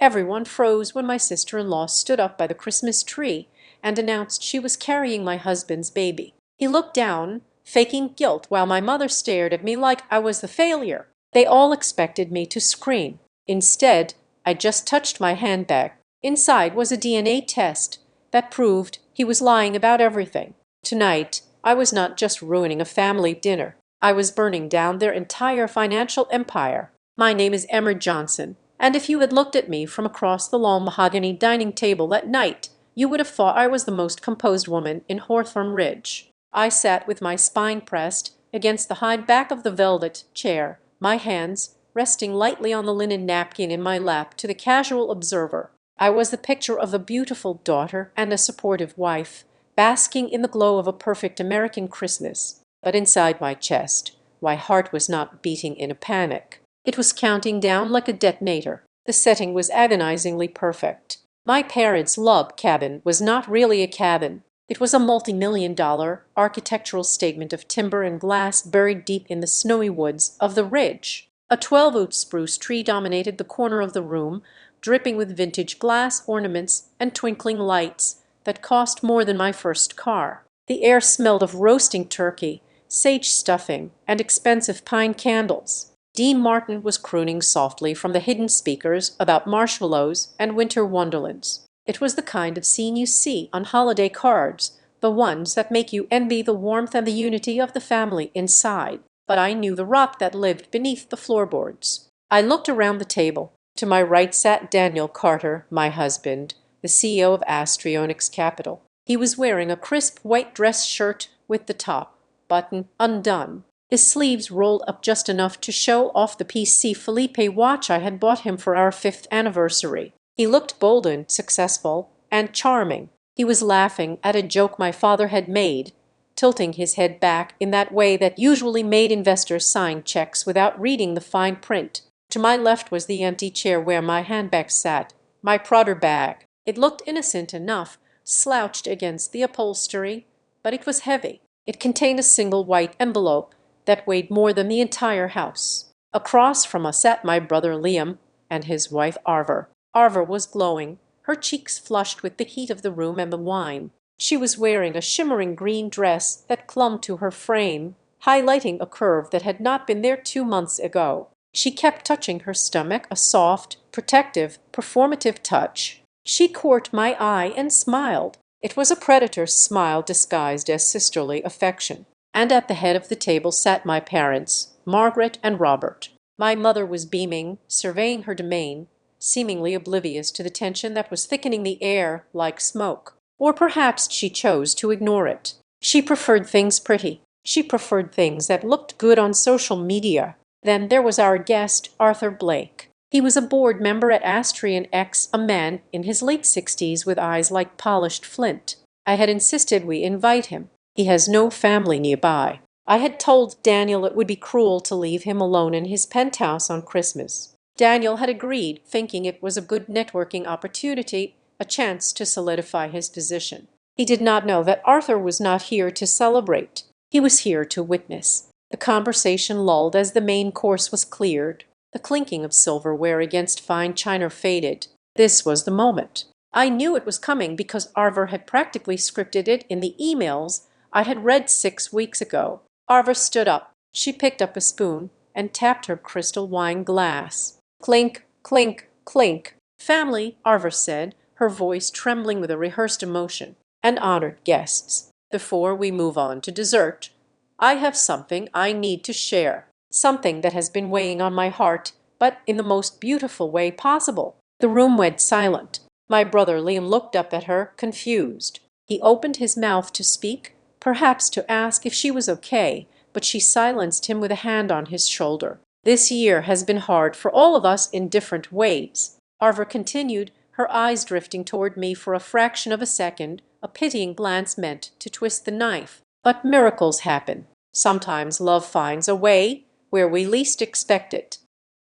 Everyone froze when my sister-in-law stood up by the Christmas tree and announced she was carrying my husband's baby. He looked down, faking guilt, while my mother stared at me like I was the failure. They all expected me to scream. Instead, I just touched my handbag. Inside was a DNA test that proved he was lying about everything. Tonight, I was not just ruining a family dinner. I was burning down their entire financial empire. My name is Emma Johnson, and if you had looked at me from across the long mahogany dining table that night, you would have thought I was the most composed woman in Hawthorne Ridge. I sat with my spine pressed against the high back of the velvet chair, my hands resting lightly on the linen napkin in my lap. To the casual observer, I was the picture of a beautiful daughter and a supportive wife, basking in the glow of a perfect American Christmas. But inside my chest, my heart was not beating in a panic. It was counting down like a detonator. The setting was agonizingly perfect. My parents' log cabin was not really a cabin. It was a multi-million-dollar architectural statement of timber and glass buried deep in the snowy woods of the ridge. A 12-oat spruce tree dominated the corner of the room, dripping with vintage glass ornaments and twinkling lights that cost more than my first car. The air smelled of roasting turkey, sage stuffing, and expensive pine candles. Dean Martin was crooning softly from the hidden speakers about marshmallows and winter wonderlands. It was the kind of scene you see on holiday cards, the ones that make you envy the warmth and the unity of the family inside. But I knew the rock that lived beneath the floorboards. I looked around the table. To my right sat Daniel Carter, my husband, the CEO of Astrionics Capital. He was wearing a crisp white dress shirt with the top button undone, his sleeves rolled up just enough to show off the PC Philippe watch I had bought him for our 5th anniversary. He looked bold and successful and charming. He was laughing at a joke my father had made, tilting his head back in that way that usually made investors sign checks without reading the fine print. To my left was the empty chair where my handbag sat, my Prodder bag. It looked innocent enough, slouched against the upholstery, but it was heavy. It contained a single white envelope that weighed more than the entire house. Across from us sat my brother Liam and his wife Arver. Arver was glowing, her cheeks flushed with the heat of the room and the wine. She was wearing a shimmering green dress that clung to her frame, highlighting a curve that had not been there 2 months ago. She kept touching her stomach, a soft, protective, performative touch. She caught my eye and smiled. It was a predator's smile disguised as sisterly affection. And at the head of the table sat my parents, Margaret and Robert. My mother was beaming, surveying her domain, seemingly oblivious to the tension that was thickening the air like smoke. Or perhaps she chose to ignore it. She preferred things pretty. She preferred things that looked good on social media. Then there was our guest, Arthur Blake. He was a board member at Astrion X, a man in his late 60s with eyes like polished flint. I had insisted we invite him. He has no family nearby. I had told Daniel it would be cruel to leave him alone in his penthouse on Christmas. Daniel had agreed, thinking it was a good networking opportunity, a chance to solidify his position. He did not know that Arthur was not here to celebrate. He was here to witness. The conversation lulled as the main course was cleared. The clinking of silverware against fine china faded. This was the moment. I knew it was coming because Arver had practically scripted it in the emails I had read 6 weeks ago. Arver stood up. She picked up a spoon and tapped her crystal wine glass. Clink, clink, clink. Family, Arver said, her voice trembling with a rehearsed emotion. And honored guests. Before we move on to dessert, I have something I need to share. Something that has been weighing on my heart, but in the most beautiful way possible. The room went silent. My brother Liam looked up at her, confused. He opened his mouth to speak, perhaps to ask if she was okay, but she silenced him with a hand on his shoulder. This year has been hard for all of us in different ways. Arver continued, her eyes drifting toward me for a fraction of a second, a pitying glance meant to twist the knife. But miracles happen. Sometimes love finds a way where we least expect it.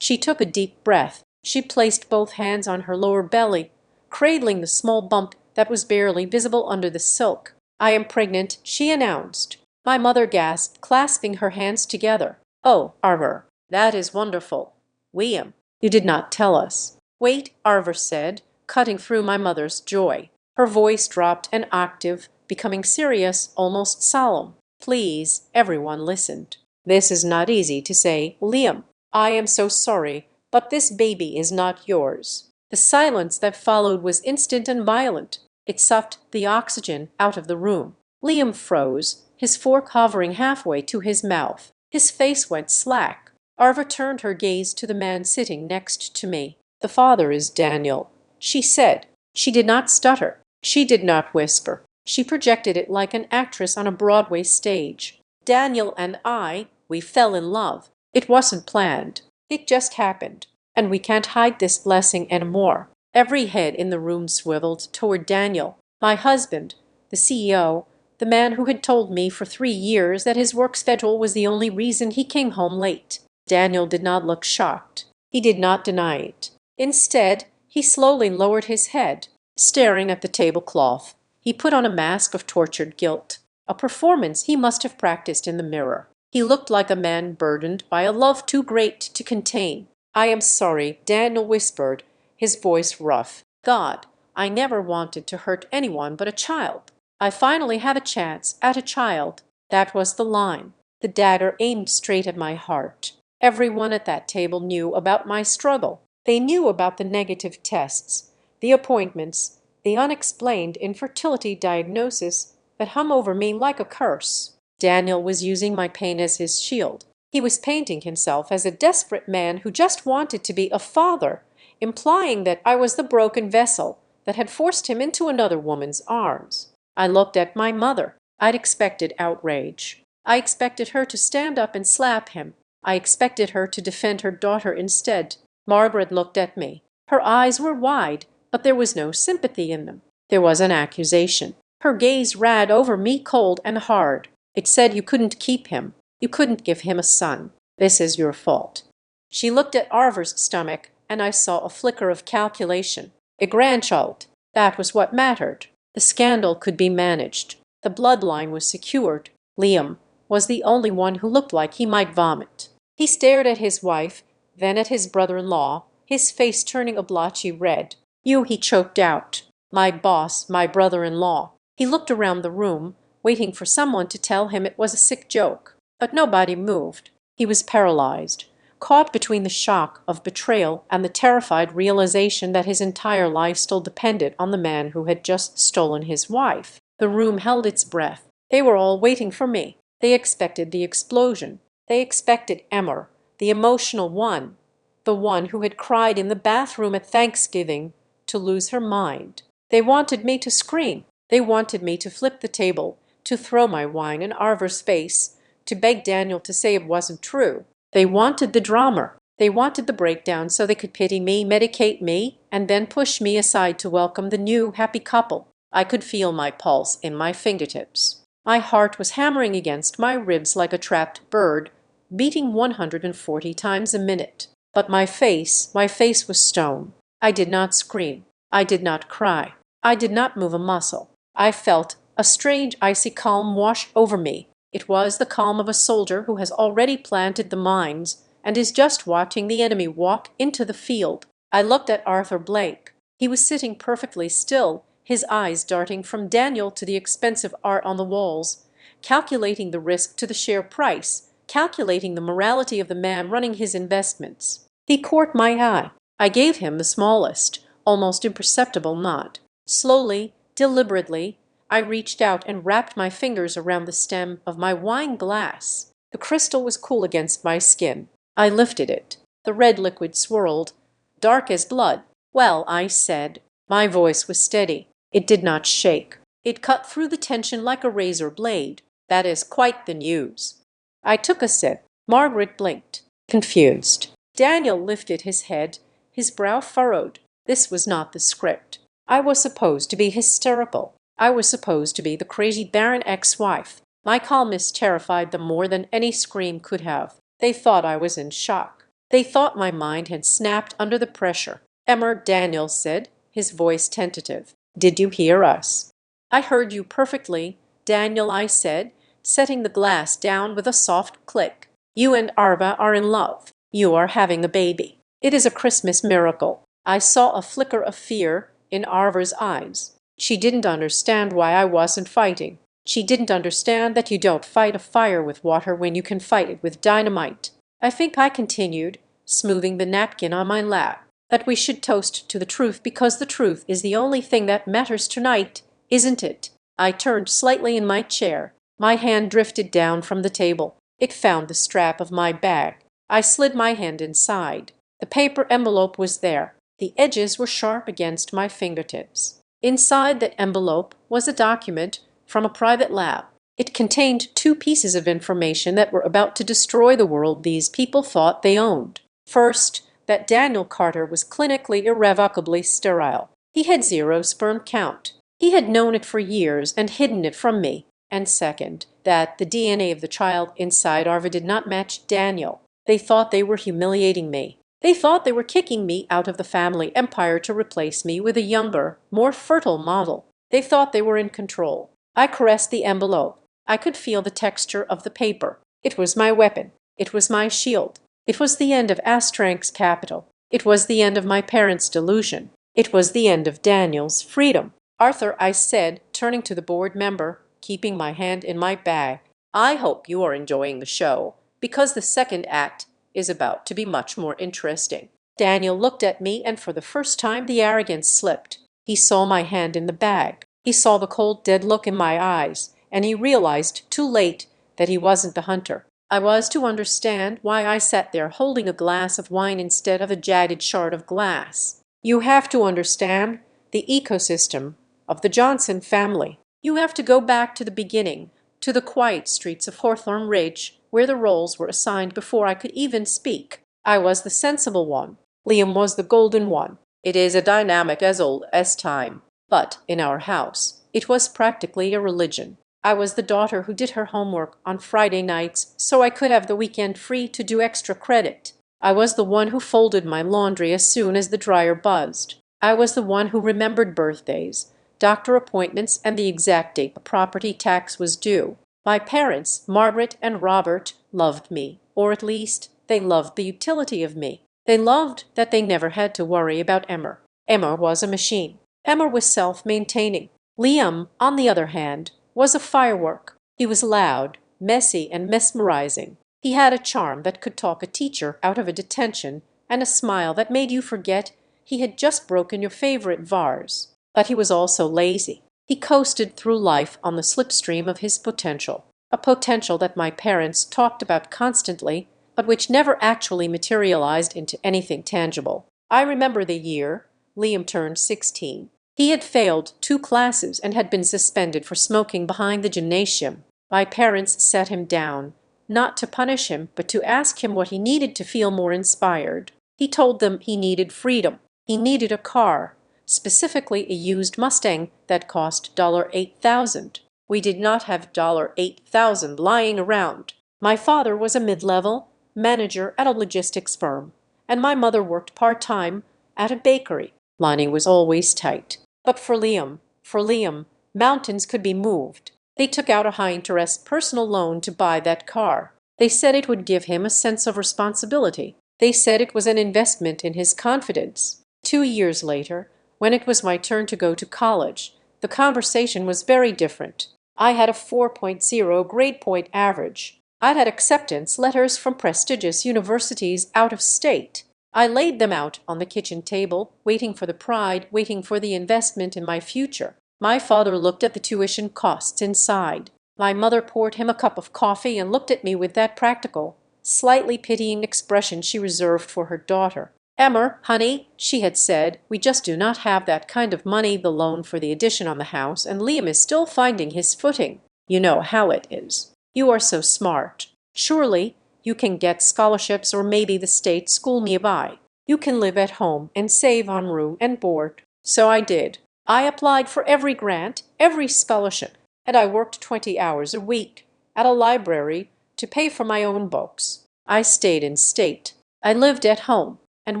She took a deep breath. She placed both hands on her lower belly, cradling the small bump that was barely visible under the silk. I am pregnant, she announced. My mother gasped, clasping her hands together. Oh, Arver, that is wonderful. Liam, you did not tell us. Wait, Arver said, cutting through my mother's joy. Her voice dropped an octave, becoming serious, almost solemn. Please, everyone listened. This is not easy to say, Liam. I am so sorry, but this baby is not yours. The silence that followed was instant and violent. It sucked the oxygen out of the room. Liam froze, his fork hovering halfway to his mouth. His face went slack. Arva turned her gaze to the man sitting next to me. The father is Daniel, she said. She did not stutter. She did not whisper. She projected it like an actress on a Broadway stage. Daniel and I, we fell in love. It wasn't planned. It just happened. And we can't hide this blessing anymore. Every head in the room swiveled toward Daniel, my husband, the CEO, the man who had told me for 3 years that his work schedule was the only reason he came home late. Daniel did not look shocked. He did not deny it. Instead, he slowly lowered his head, staring at the tablecloth. He put on a mask of tortured guilt, a performance he must have practiced in the mirror. He looked like a man burdened by a love too great to contain. I am sorry, Daniel whispered, his voice rough. God, I never wanted to hurt anyone but a child. I finally have a chance at a child. That was the line. The dagger aimed straight at my heart. Everyone at that table knew about my struggle. They knew about the negative tests, the appointments, the unexplained infertility diagnosis that hung over me like a curse. Daniel was using my pain as his shield. He was painting himself as a desperate man who just wanted to be a father, implying that I was the broken vessel that had forced him into another woman's arms. I looked at my mother. I'd expected outrage. I expected her to stand up and slap him. I expected her to defend her daughter instead. Margaret looked at me. Her eyes were wide, but there was no sympathy in them. There was an accusation. Her gaze ran over me cold and hard. It said you couldn't keep him. You couldn't give him a son. This is your fault. She looked at Arver's stomach, and I saw a flicker of calculation. A grandchild. That was what mattered. The scandal could be managed. The bloodline was secured. Liam was the only one who looked like he might vomit. He stared at his wife, then at his brother-in-law, his face turning a blotchy red. You, he choked out. My boss, my brother-in-law. He looked around the room, waiting for someone to tell him it was a sick joke. But nobody moved. He was paralyzed, caught between the shock of betrayal and the terrified realization that his entire life still depended on the man who had just stolen his wife. The room held its breath. They were all waiting for me. They expected the explosion. They expected Emmer, the emotional one, the one who had cried in the bathroom at Thanksgiving, to lose her mind. They wanted me to scream. They wanted me to flip the table, to throw my wine in Arver's face, to beg Daniel to say it wasn't true. They wanted the drama. They wanted the breakdown so they could pity me, medicate me, and then push me aside to welcome the new, happy couple. I could feel my pulse in my fingertips. My heart was hammering against my ribs like a trapped bird, beating 140 times a minute. But my face was stone. I did not scream. I did not cry. I did not move a muscle. I felt a strange icy calm wash over me. It was the calm of a soldier who has already planted the mines and is just watching the enemy walk into the field. I looked at Arthur Blake. He was sitting perfectly still, his eyes darting from Daniel to the expensive art on the walls, calculating the risk to the share price, calculating the morality of the man running his investments. He caught my eye. I gave him the smallest, almost imperceptible nod. Slowly, deliberately, I reached out and wrapped my fingers around the stem of my wine glass. The crystal was cool against my skin. I lifted it. The red liquid swirled, dark as blood. Well, I said. My voice was steady. It did not shake. It cut through the tension like a razor blade. That is quite the news. I took a sip. Margaret blinked, confused. Daniel lifted his head, his brow furrowed. This was not the script. I was supposed to be hysterical. I was supposed to be the crazy barren ex-wife. My calmness terrified them more than any scream could have. They thought I was in shock. They thought my mind had snapped under the pressure. Emmer, Daniel said, his voice tentative. Did you hear us? I heard you perfectly, Daniel, I said, setting the glass down with a soft click. You and Arva are in love. You are having a baby. It is a Christmas miracle. I saw a flicker of fear in Arver's eyes. She didn't understand why I wasn't fighting. She didn't understand that you don't fight a fire with water when you can fight it with dynamite. I think I continued, smoothing the napkin on my lap, that we should toast to the truth because the truth is the only thing that matters tonight, isn't it? I turned slightly in my chair. My hand drifted down from the table. It found the strap of my bag. I slid my hand inside. The paper envelope was there. The edges were sharp against my fingertips. Inside that envelope was a document from a private lab. It contained two pieces of information that were about to destroy the world these people thought they owned. First, that Daniel Carter was clinically irrevocably sterile. He had zero sperm count. He had known it for years and hidden it from me. And second, that the DNA of the child inside Arva did not match Daniel. They thought they were humiliating me. They thought they were kicking me out of the family empire to replace me with a younger, more fertile model. They thought they were in control. I caressed the envelope. I could feel the texture of the paper. It was my weapon. It was my shield. It was the end of Astrank's capital. It was the end of my parents' delusion. It was the end of Daniel's freedom. Arthur, I said, turning to the board member, keeping my hand in my bag, I hope you are enjoying the show, because the second act is about to be much more interesting. Daniel looked at me, and for the first time the arrogance slipped. He saw my hand in the bag. He saw the cold, dead look in my eyes, and he realized too late that he wasn't the hunter. I was to understand why I sat there holding a glass of wine instead of a jagged shard of glass. You have to understand the ecosystem of the Johnson family. You have to go back to the beginning, to the quiet streets of Hawthorne Ridge, where the roles were assigned before I could even speak. I was the sensible one. Liam was the golden one. It is a dynamic as old as time. But in our house, it was practically a religion. I was the daughter who did her homework on Friday nights so I could have the weekend free to do extra credit. I was the one who folded my laundry as soon as the dryer buzzed. I was the one who remembered birthdays, doctor appointments, and the exact date the property tax was due. My parents, Margaret and Robert, loved me, or at least they loved the utility of me. They loved that they never had to worry about Emma. Emma was a machine. Emma was self-maintaining. Liam, on the other hand, was a firework. He was loud, messy, and mesmerizing. He had a charm that could talk a teacher out of a detention and a smile that made you forget he had just broken your favorite vase. But he was also lazy. He coasted through life on the slipstream of his potential, a potential that my parents talked about constantly, but which never actually materialized into anything tangible. I remember the year Liam turned 16. He had failed 2 classes and had been suspended for smoking behind the gymnasium. My parents sat him down, not to punish him, but to ask him what he needed to feel more inspired. He told them he needed freedom. He needed a car, specifically a used Mustang that cost $8,000. We did not have $8,000 lying around. My father was a mid-level manager at a logistics firm, and my mother worked part-time at a bakery. Money was always tight. But for Liam, mountains could be moved. They took out a high-interest personal loan to buy that car. They said it would give him a sense of responsibility. They said it was an investment in his confidence. 2 years later, when it was my turn to go to college, the conversation was very different. I had a 4.0 grade point average. I'd had acceptance letters from prestigious universities out of state. I laid them out on the kitchen table, waiting for the pride, waiting for the investment in my future. My father looked at the tuition costs inside. My mother poured him a cup of coffee and looked at me with that practical, slightly pitying expression she reserved for her daughter. Emma, honey, she had said, we just do not have that kind of money, the loan for the addition on the house, and Liam is still finding his footing. You know how it is. You are so smart. Surely you can get scholarships or maybe the state school nearby. You can live at home and save on room and board. So I did. I applied for every grant, every scholarship, and I worked 20 hours a week at a library to pay for my own books. I stayed in state. I lived at home. And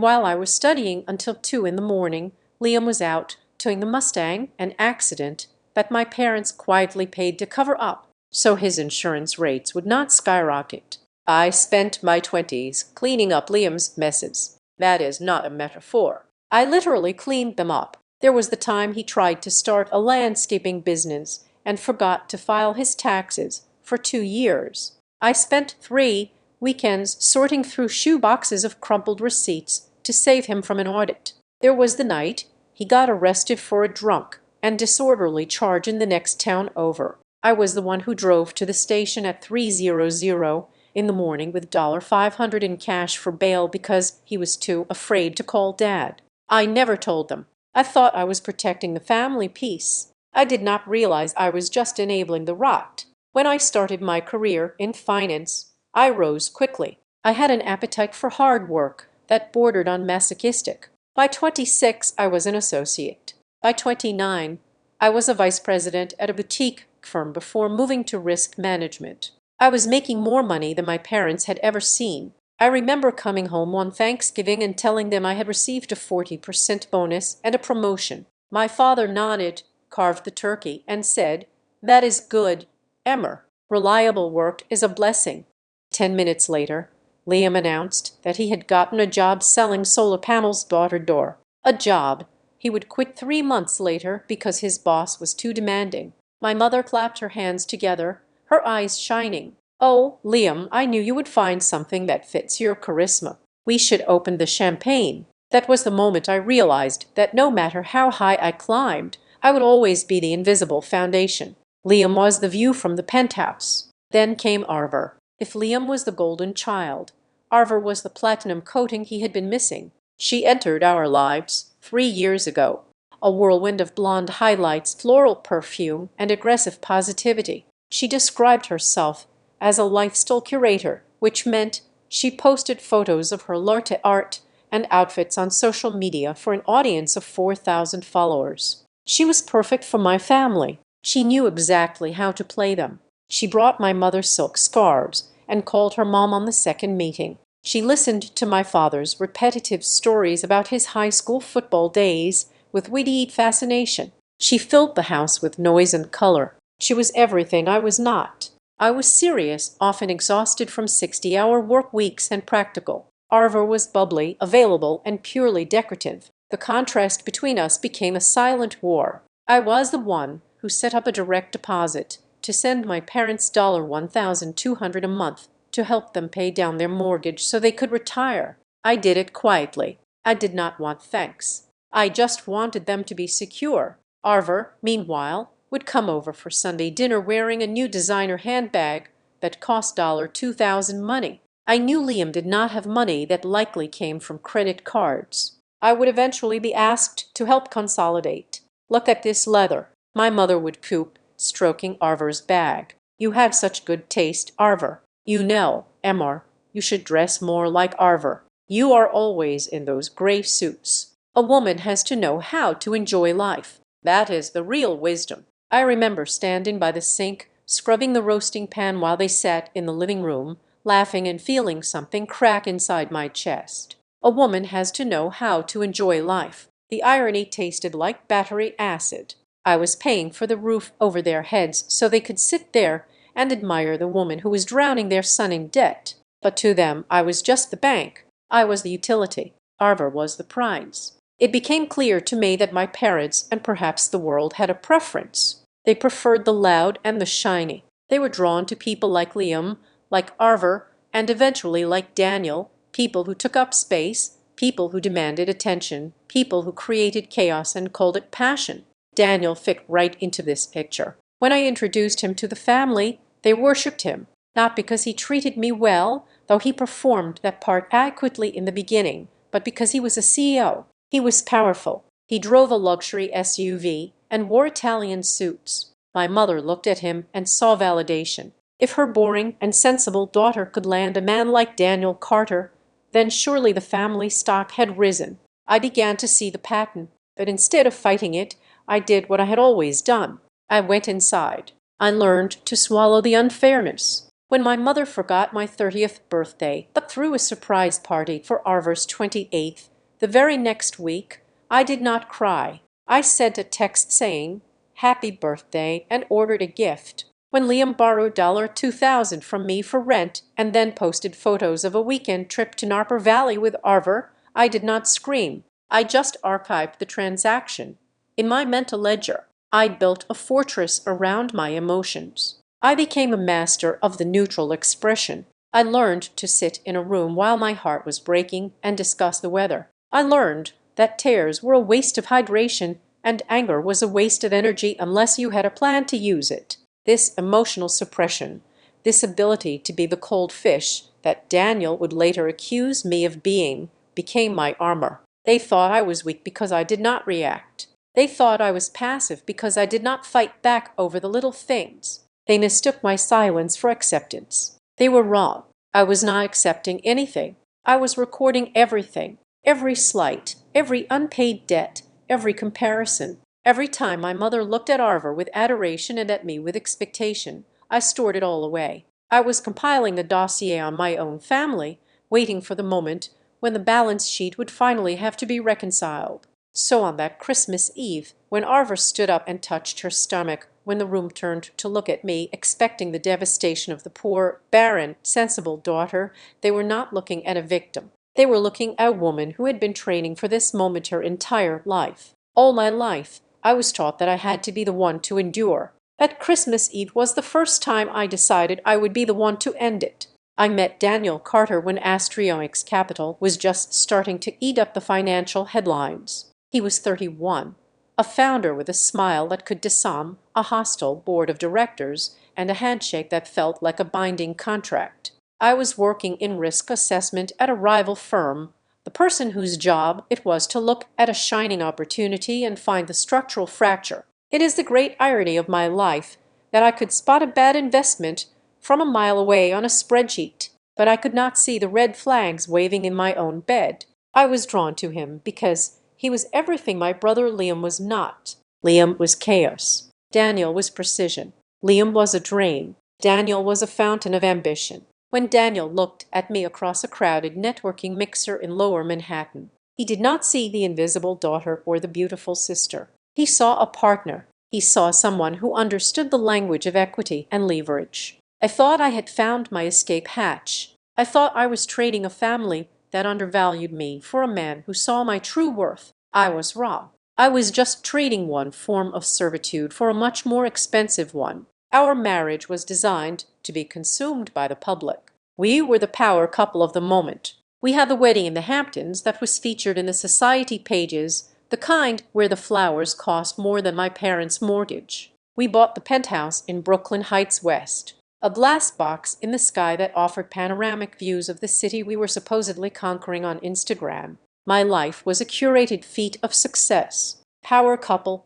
while I was studying until 2 in the morning, Liam was out towing the Mustang, an accident that my parents quietly paid to cover up so his insurance rates would not skyrocket. I spent my 20s cleaning up Liam's messes. That is not a metaphor. I literally cleaned them up. There was the time he tried to start a landscaping business and forgot to file his taxes for 2 years. I spent 3 weekends sorting through shoe boxes of crumpled receipts to save him from an audit. There was the night he got arrested for a drunk and disorderly charge in the next town over. I was the one who drove to the station at 3:00 in the morning with $500 in cash for bail because he was too afraid to call Dad. I never told them. I thought I was protecting the family peace. I did not realize I was just enabling the rot. When I started my career in finance, I rose quickly. I had an appetite for hard work that bordered on masochistic. By 26, I was an associate. By 29, I was a vice president at a boutique firm before moving to risk management. I was making more money than my parents had ever seen. I remember coming home one Thanksgiving and telling them I had received a 40% bonus and a promotion. My father nodded, carved the turkey, and said, "That is good, Emmer. Reliable work is a blessing." 10 minutes later, Liam announced that he had gotten a job selling solar panels door to door. A job he would quit 3 months later because his boss was too demanding. My mother clapped her hands together, her eyes shining. "Oh, Liam, I knew you would find something that fits your charisma. We should open the champagne." That was the moment I realized that no matter how high I climbed, I would always be the invisible foundation. Liam was the view from the penthouse. Then came Arver. If Liam was the golden child, Arver was the platinum coating he had been missing. She entered our lives 3 years ago, a whirlwind of blonde highlights, floral perfume, and aggressive positivity. She described herself as a lifestyle curator, which meant she posted photos of her latte art and outfits on social media for an audience of 4,000 followers. She was perfect for my family. She knew exactly how to play them. She brought my mother silk scarves and called her mom on the second meeting. She listened to my father's repetitive stories about his high school football days with witty fascination. She filled the house with noise and color. She was everything I was not. I was serious, often exhausted from 60-hour work weeks, and practical. Arver was bubbly, available, and purely decorative. The contrast between us became a silent war. I was the one who set up a direct deposit to send my parents $1,200 a month to help them pay down their mortgage so they could retire. I did it quietly. I did not want thanks. I just wanted them to be secure. Arver, meanwhile, would come over for Sunday dinner wearing a new designer handbag that cost $2,000 money. I knew Liam did not have money that likely came from credit cards. I would eventually be asked to help consolidate. "Look at this leather," my mother would poop, stroking Arver's bag. "You have such good taste, Arver. You know, Emmer, you should dress more like Arver. You are always in those gray suits." A woman has to know how to enjoy life. That is the real wisdom. I remember standing by the sink, scrubbing the roasting pan while they sat in the living room, laughing and feeling something crack inside my chest. A woman has to know how to enjoy life. The irony tasted like battery acid. I was paying for the roof over their heads so they could sit there and admire the woman who was drowning their son in debt. But to them, I was just the bank. I was the utility. Arver was the prize. It became clear to me that my parents, and perhaps the world, had a preference. They preferred the loud and the shiny. They were drawn to people like Liam, like Arver, and eventually like Daniel, people who took up space, people who demanded attention, people who created chaos and called it passion. Daniel fit right into this picture. When I introduced him to the family, they worshipped him, not because he treated me well, though he performed that part adequately in the beginning, but because he was a CEO. He was powerful. He drove a luxury SUV and wore Italian suits. My mother looked at him and saw validation. If her boring and sensible daughter could land a man like Daniel Carter, then surely the family stock had risen. I began to see the pattern, but instead of fighting it, I did what I had always done. I went inside. I learned to swallow the unfairness. When my mother forgot my 30th birthday, but threw a surprise party for Arver's 28th, the very next week, I did not cry. I sent a text saying, "Happy birthday," and ordered a gift. When Liam borrowed $2,000 from me for rent and then posted photos of a weekend trip to Napa Valley with Arver, I did not scream. I just archived the transaction. In my mental ledger, I'd built a fortress around my emotions. I became a master of the neutral expression. I learned to sit in a room while my heart was breaking and discuss the weather. I learned that tears were a waste of hydration and anger was a waste of energy unless you had a plan to use it. This emotional suppression, this ability to be the cold fish that Daniel would later accuse me of being, became my armor. They thought I was weak because I did not react. They thought I was passive because I did not fight back over the little things. They mistook my silence for acceptance. They were wrong. I was not accepting anything. I was recording everything, every slight, every unpaid debt, every comparison. Every time my mother looked at Arver with adoration and at me with expectation, I stored it all away. I was compiling a dossier on my own family, waiting for the moment when the balance sheet would finally have to be reconciled. So on that Christmas Eve, when Arver stood up and touched her stomach, when the room turned to look at me, expecting the devastation of the poor, barren, sensible daughter, they were not looking at a victim. They were looking at a woman who had been training for this moment her entire life. All my life, I was taught that I had to be the one to endure. That Christmas Eve was the first time I decided I would be the one to end it. I met Daniel Carter when Astrionic's Capital was just starting to eat up the financial headlines. He was 31, a founder with a smile that could disarm a hostile board of directors and a handshake that felt like a binding contract. I was working in risk assessment at a rival firm, the person whose job it was to look at a shining opportunity and find the structural fracture. It is the great irony of my life that I could spot a bad investment from a mile away on a spreadsheet, but I could not see the red flags waving in my own bed. I was drawn to him because he was everything my brother Liam was not. Liam was chaos. Daniel was precision. Liam was a drain. Daniel was a fountain of ambition. When Daniel looked at me across a crowded networking mixer in Lower Manhattan, he did not see the invisible daughter or the beautiful sister. He saw a partner. He saw someone who understood the language of equity and leverage. I thought I had found my escape hatch. I thought I was trading a family that undervalued me for a man who saw my true worth. I was wrong. I was just trading one form of servitude for a much more expensive one. Our marriage was designed to be consumed by the public. We were the power couple of the moment. We had the wedding in the Hamptons that was featured in the society pages, the kind where the flowers cost more than my parents' mortgage. We bought the penthouse in Brooklyn Heights West, a glass box in the sky that offered panoramic views of the city we were supposedly conquering on Instagram. My life was a curated feat of success. Power couple,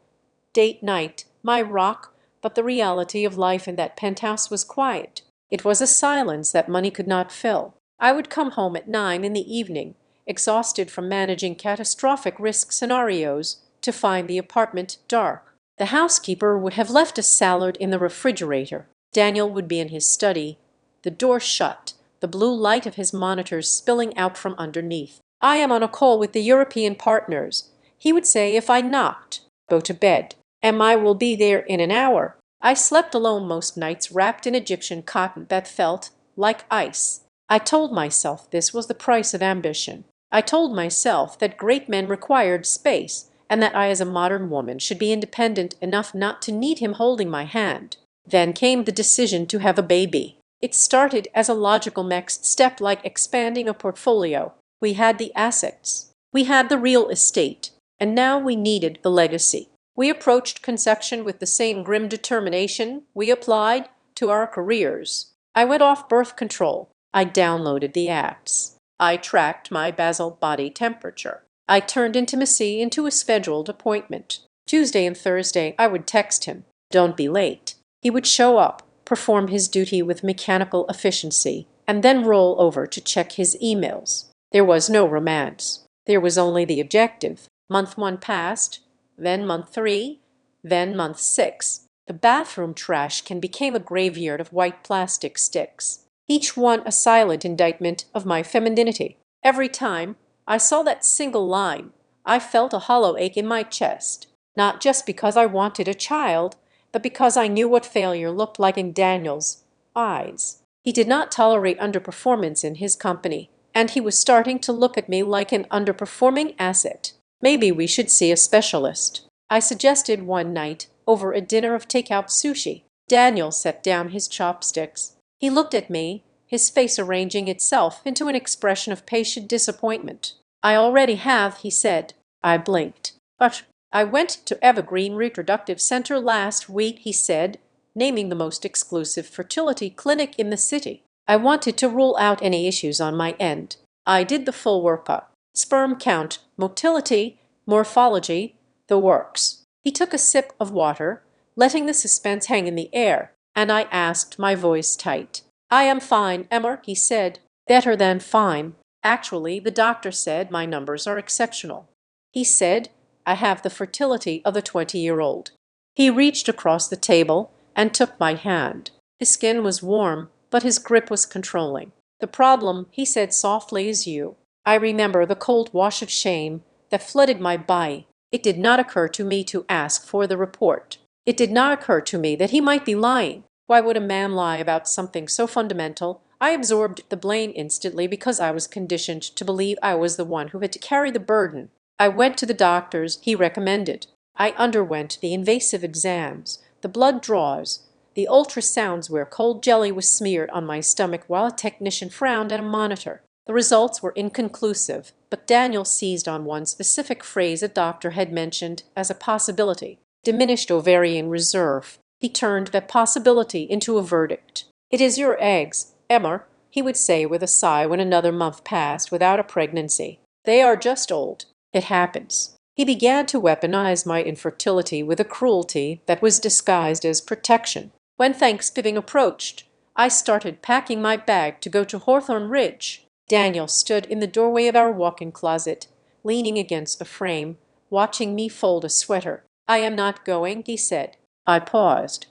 date night, my rock, but the reality of life in that penthouse was quiet. It was a silence that money could not fill. I would come home at 9 in the evening, exhausted from managing catastrophic risk scenarios, to find the apartment dark. The housekeeper would have left a salad in the refrigerator. Daniel would be in his study, the door shut, the blue light of his monitors spilling out from underneath. I am on a call with the European partners. He would say if I knocked, go to bed. I will be there in an hour. I slept alone most nights wrapped in Egyptian cotton that felt like ice. I told myself this was the price of ambition. I told myself that great men required space and that I as a modern woman should be independent enough not to need him holding my hand. Then came the decision to have a baby. It started as a logical next step like expanding a portfolio. We had the assets. We had the real estate. And now we needed the legacy. We approached conception with the same grim determination we applied to our careers. I went off birth control. I downloaded the apps. I tracked my basal body temperature. I turned intimacy into a scheduled appointment. Tuesday and Thursday, I would text him, "Don't be late." He would show up, perform his duty with mechanical efficiency, and then roll over to check his emails. There was no romance. There was only the objective. Month 1 passed, then month 3, then month 6. The bathroom trash can became a graveyard of white plastic sticks, each one a silent indictment of my femininity. Every time I saw that single line, I felt a hollow ache in my chest, not just because I wanted a child, but because I knew what failure looked like in Daniel's eyes. He did not tolerate underperformance in his company, and he was starting to look at me like an underperforming asset. Maybe we should see a specialist, I suggested one night over a dinner of takeout sushi. Daniel set down his chopsticks. He looked at me, his face arranging itself into an expression of patient disappointment. I already have, he said. I blinked. But I went to Evergreen Reproductive Center last week, he said, naming the most exclusive fertility clinic in the city. I wanted to rule out any issues on my end. I did the full workup. Sperm count, motility, morphology, the works. He took a sip of water, letting the suspense hang in the air, and I asked, my voice tight. I am fine, Emmer, he said. Better than fine. Actually, the doctor said my numbers are exceptional. He said, I have the fertility of a 20-year-old. He reached across the table and took my hand. His skin was warm, but his grip was controlling. The problem, he said softly, is you. I remember the cold wash of shame that flooded my body. It did not occur to me to ask for the report. It did not occur to me that he might be lying. Why would a man lie about something so fundamental? I absorbed the blame instantly because I was conditioned to believe I was the one who had to carry the burden. I went to the doctors he recommended. I underwent the invasive exams, the blood draws, the ultrasounds where cold jelly was smeared on my stomach while a technician frowned at a monitor. The results were inconclusive, but Daniel seized on one specific phrase a doctor had mentioned as a possibility: diminished ovarian reserve. He turned that possibility into a verdict. It is your eggs, Emmer, he would say with a sigh when another month passed without a pregnancy. They are just old. It happens. He began to weaponize my infertility with a cruelty that was disguised as protection. When Thanksgiving approached, I started packing my bag to go to Hawthorne Ridge. Daniel stood in the doorway of our walk-in closet, leaning against the frame, watching me fold a sweater. I am not going, he said. I paused.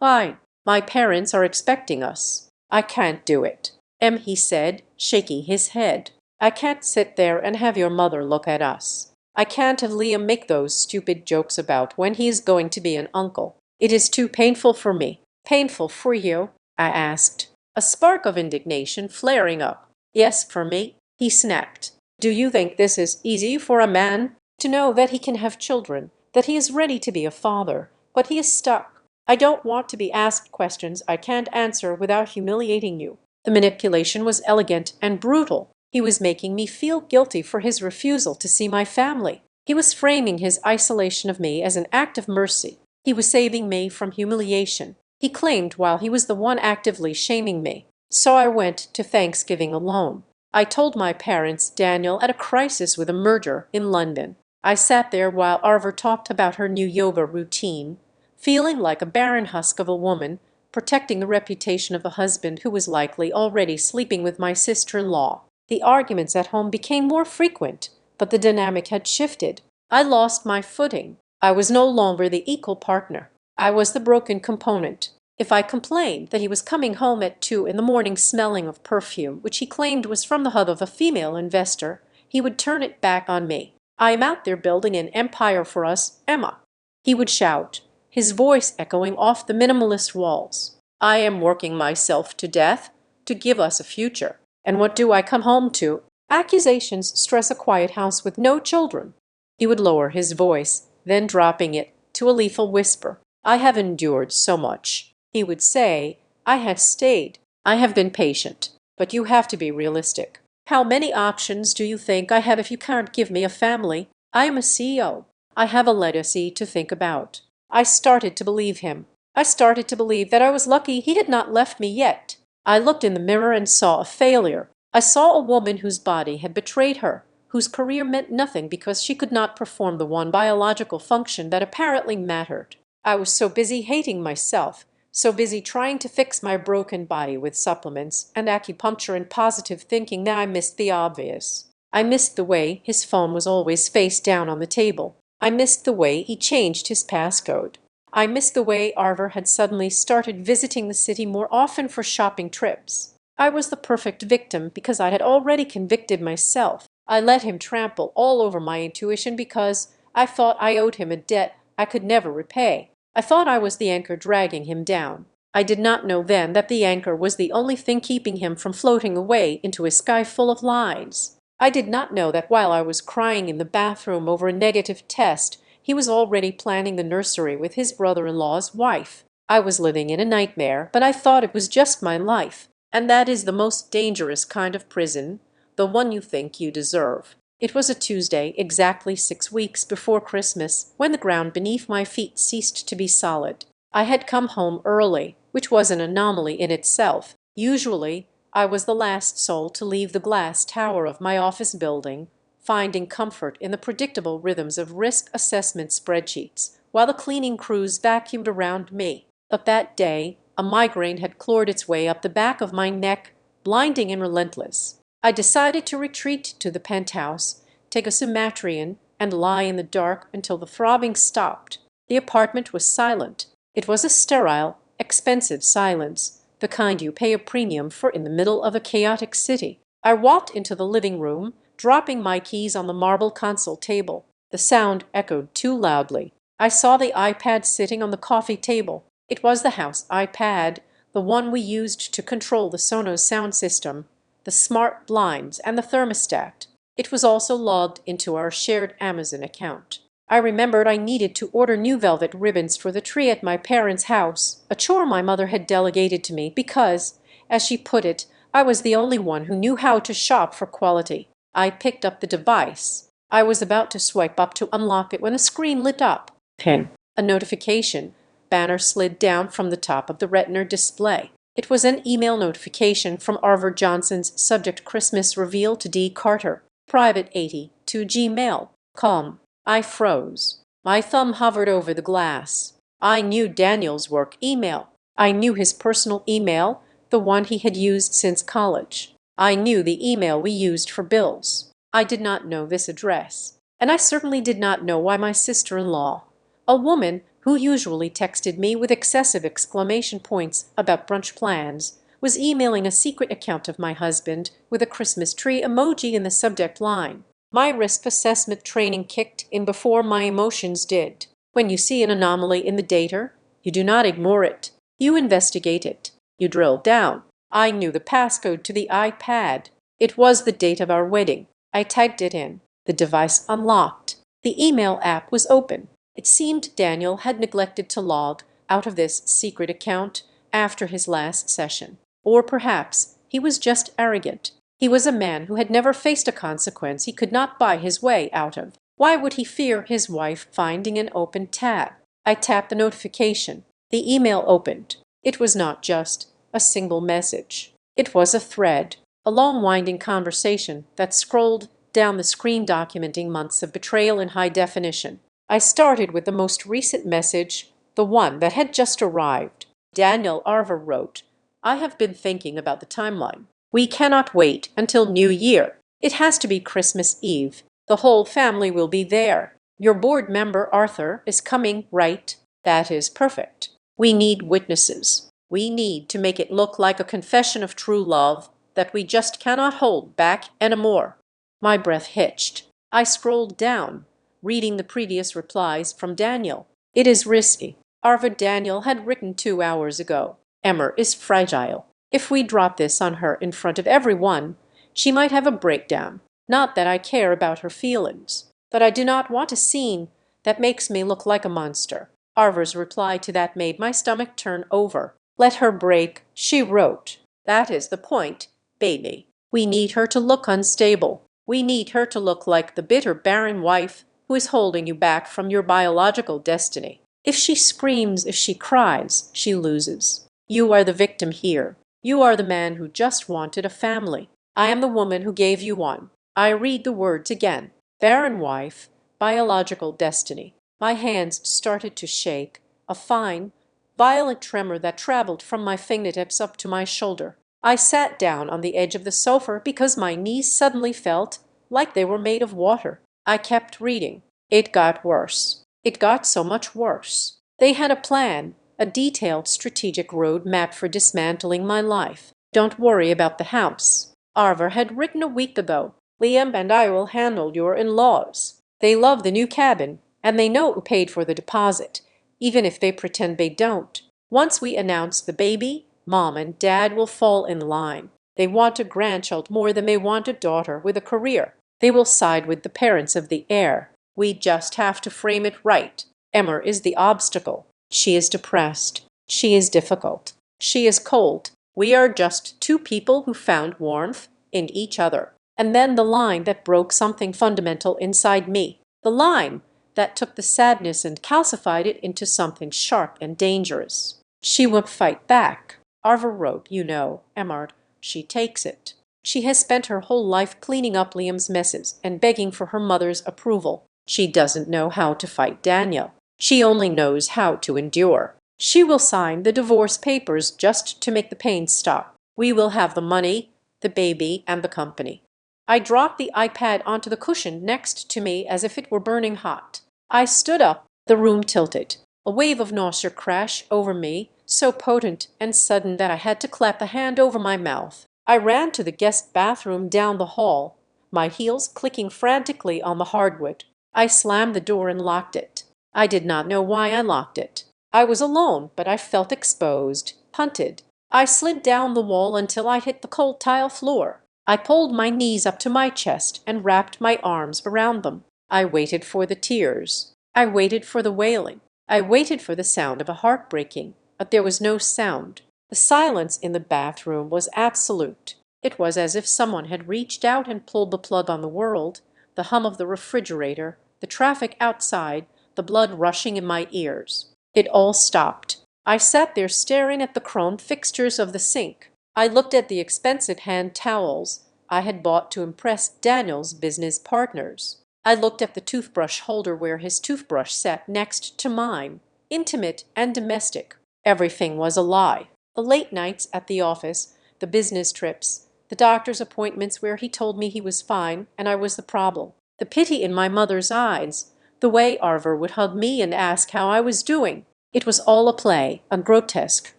Fine. My parents are expecting us. I can't do it. He said, shaking his head. I can't sit there and have your mother look at us. I can't have Liam make those stupid jokes about when he is going to be an uncle. It is too painful for me. Painful for you? I asked, a spark of indignation flaring up. Yes, for me, he snapped. Do you think this is easy for a man? To know that he can have children, that he is ready to be a father, but he is stuck. I don't want to be asked questions I can't answer without humiliating you. The manipulation was elegant and brutal. He was making me feel guilty for his refusal to see my family. He was framing his isolation of me as an act of mercy. He was saving me from humiliation, he claimed, while he was the one actively shaming me. So I went to Thanksgiving alone. I told my parents Daniel at a crisis with a merger in London. I sat there while Arver talked about her new yoga routine, feeling like a barren husk of a woman, protecting the reputation of a husband who was likely already sleeping with my sister-in-law. The arguments at home became more frequent, but the dynamic had shifted. I lost my footing. I was no longer the equal partner. I was the broken component. If I complained that he was coming home at 2 in the morning smelling of perfume, which he claimed was from the hub of a female investor, he would turn it back on me. I am out there building an empire for us, Emma, he would shout, his voice echoing off the minimalist walls. I am working myself to death to give us a future. And what do I come home to? Accusations stress a quiet house with no children. He would lower his voice, then dropping it to a lethal whisper. I have endured so much. He would say, I have stayed. I have been patient. But you have to be realistic. How many options do you think I have if you can't give me a family? I am a CEO. I have a legacy to think about. I started to believe him. I started to believe that I was lucky he had not left me yet. I looked in the mirror and saw a failure. I saw a woman whose body had betrayed her, whose career meant nothing because she could not perform the one biological function that apparently mattered. I was so busy hating myself, so busy trying to fix my broken body with supplements and acupuncture and positive thinking that I missed the obvious. I missed the way his phone was always face down on the table. I missed the way he changed his passcode. I missed the way Arver had suddenly started visiting the city more often for shopping trips. I was the perfect victim because I had already convicted myself. I let him trample all over my intuition because I thought I owed him a debt I could never repay. I thought I was the anchor dragging him down. I did not know then that the anchor was the only thing keeping him from floating away into a sky full of lies. I did not know that while I was crying in the bathroom over a negative test, he was already planning the nursery with his brother-in-law's wife. I was living in a nightmare, but I thought it was just my life. And that is the most dangerous kind of prison, the one you think you deserve. It was a Tuesday, exactly 6 weeks before Christmas, when the ground beneath my feet ceased to be solid. I had come home early, which was an anomaly in itself. Usually, I was the last soul to leave the glass tower of my office building, finding comfort in the predictable rhythms of risk assessment spreadsheets, while the cleaning crews vacuumed around me. But that day, a migraine had clawed its way up the back of my neck, blinding and relentless. I decided to retreat to the penthouse, take a Sumatrian, and lie in the dark until the throbbing stopped. The apartment was silent. It was a sterile, expensive silence, the kind you pay a premium for in the middle of a chaotic city. I walked into the living room, dropping my keys on the marble console table. The sound echoed too loudly. I saw the iPad sitting on the coffee table. It was the house iPad, the one we used to control the Sonos sound system, the smart blinds, and the thermostat. It was also logged into our shared Amazon account. I remembered I needed to order new velvet ribbons for the tree at my parents' house, a chore my mother had delegated to me because, as she put it, I was the only one who knew how to shop for quality. I picked up the device. I was about to swipe up to unlock it when the screen lit up. Pin. A notification banner slid down from the top of the Retina display. It was an email notification from Arthur Johnson's subject Christmas reveal to D. Carter. Private 80 to Gmail.com. I froze. My thumb hovered over the glass. I knew Daniel's work email. I knew his personal email, the one he had used since college. I knew the email we used for bills. I did not know this address. And I certainly did not know why my sister-in-law, a woman who usually texted me with excessive exclamation points about brunch plans, was emailing a secret account of my husband with a Christmas tree emoji in the subject line. My risk assessment training kicked in before my emotions did. When you see an anomaly in the data, you do not ignore it. You investigate it. You drill down. I knew the passcode to the iPad. It was the date of our wedding. I typed it in. The device unlocked. The email app was open. It seemed Daniel had neglected to log out of this secret account after his last session. Or perhaps he was just arrogant. He was a man who had never faced a consequence he could not buy his way out of. Why would he fear his wife finding an open tab? I tapped the notification. The email opened. It was not just a single message. It was a thread, a long winding conversation that scrolled down the screen documenting months of betrayal in high definition. I started with the most recent message, the one that had just arrived. Daniel Arver wrote, "I have been thinking about the timeline. We cannot wait until New Year. It has to be Christmas Eve. The whole family will be there. Your board member, Arthur, is coming, right? That is perfect. We need witnesses. We need to make it look like a confession of true love that we just cannot hold back anymore." My breath hitched. I scrolled down, reading the previous replies from Daniel. "It is risky." Arthur Daniel had written 2 hours ago. "Emmer is fragile. If we drop this on her in front of everyone, she might have a breakdown. Not that I care about her feelings, but I do not want a scene that makes me look like a monster." Arthur's reply to that made my stomach turn over. "Let her break," she wrote. "That is the point, baby. We need her to look unstable. We need her to look like the bitter, barren wife who is holding you back from your biological destiny. If she screams, if she cries, she loses. You are the victim here. You are the man who just wanted a family. I am the woman who gave you one." I read the words again. Barren wife, biological destiny. My hands started to shake, a fine, violent tremor that traveled from my fingertips up to my shoulder. I sat down on the edge of the sofa because my knees suddenly felt like they were made of water. I kept reading. It got worse. It got so much worse. They had a plan, a detailed strategic road map for dismantling my life. "Don't worry about the house." Arthur had written a week ago. "Liam and I will handle your in-laws. They love the new cabin, and they know who paid for the deposit, even if they pretend they don't. Once we announce the baby, Mom and Dad will fall in line. They want a grandchild more than they want a daughter with a career. They will side with the parents of the heir. We just have to frame it right. Emmer is the obstacle. She is depressed. She is difficult. She is cold. We are just two people who found warmth in each other. And then the line that broke something fundamental inside me. The line that took the sadness and calcified it into something sharp and dangerous. She won't fight back. Arver wrote, you know, Emmard, she takes it. She has spent her whole life cleaning up Liam's messes and begging for her mother's approval. She doesn't know how to fight Daniel. She only knows how to endure. She will sign the divorce papers just to make the pain stop. We will have the money, the baby, and the company. I dropped the iPad onto the cushion next to me as if it were burning hot. I stood up. The room tilted. A wave of nausea crashed over me, so potent and sudden that I had to clap a hand over my mouth. I ran to the guest bathroom down the hall, my heels clicking frantically on the hardwood. I slammed the door and locked it. I did not know why I locked it. I was alone, but I felt exposed, hunted. I slid down the wall until I hit the cold tile floor. I pulled my knees up to my chest and wrapped my arms around them. I waited for the tears. I waited for the wailing. I waited for the sound of a heart breaking, but there was no sound. The silence in the bathroom was absolute. It was as if someone had reached out and pulled the plug on the world, the hum of the refrigerator, the traffic outside, the blood rushing in my ears. It all stopped. I sat there staring at the chrome fixtures of the sink. I looked at the expensive hand towels I had bought to impress Daniel's business partners. I looked at the toothbrush holder where his toothbrush sat next to mine, intimate and domestic. Everything was a lie. The late nights at the office, the business trips, the doctor's appointments where he told me he was fine and I was the problem, the pity in my mother's eyes, the way Arver would hug me and ask how I was doing. It was all a play, a grotesque,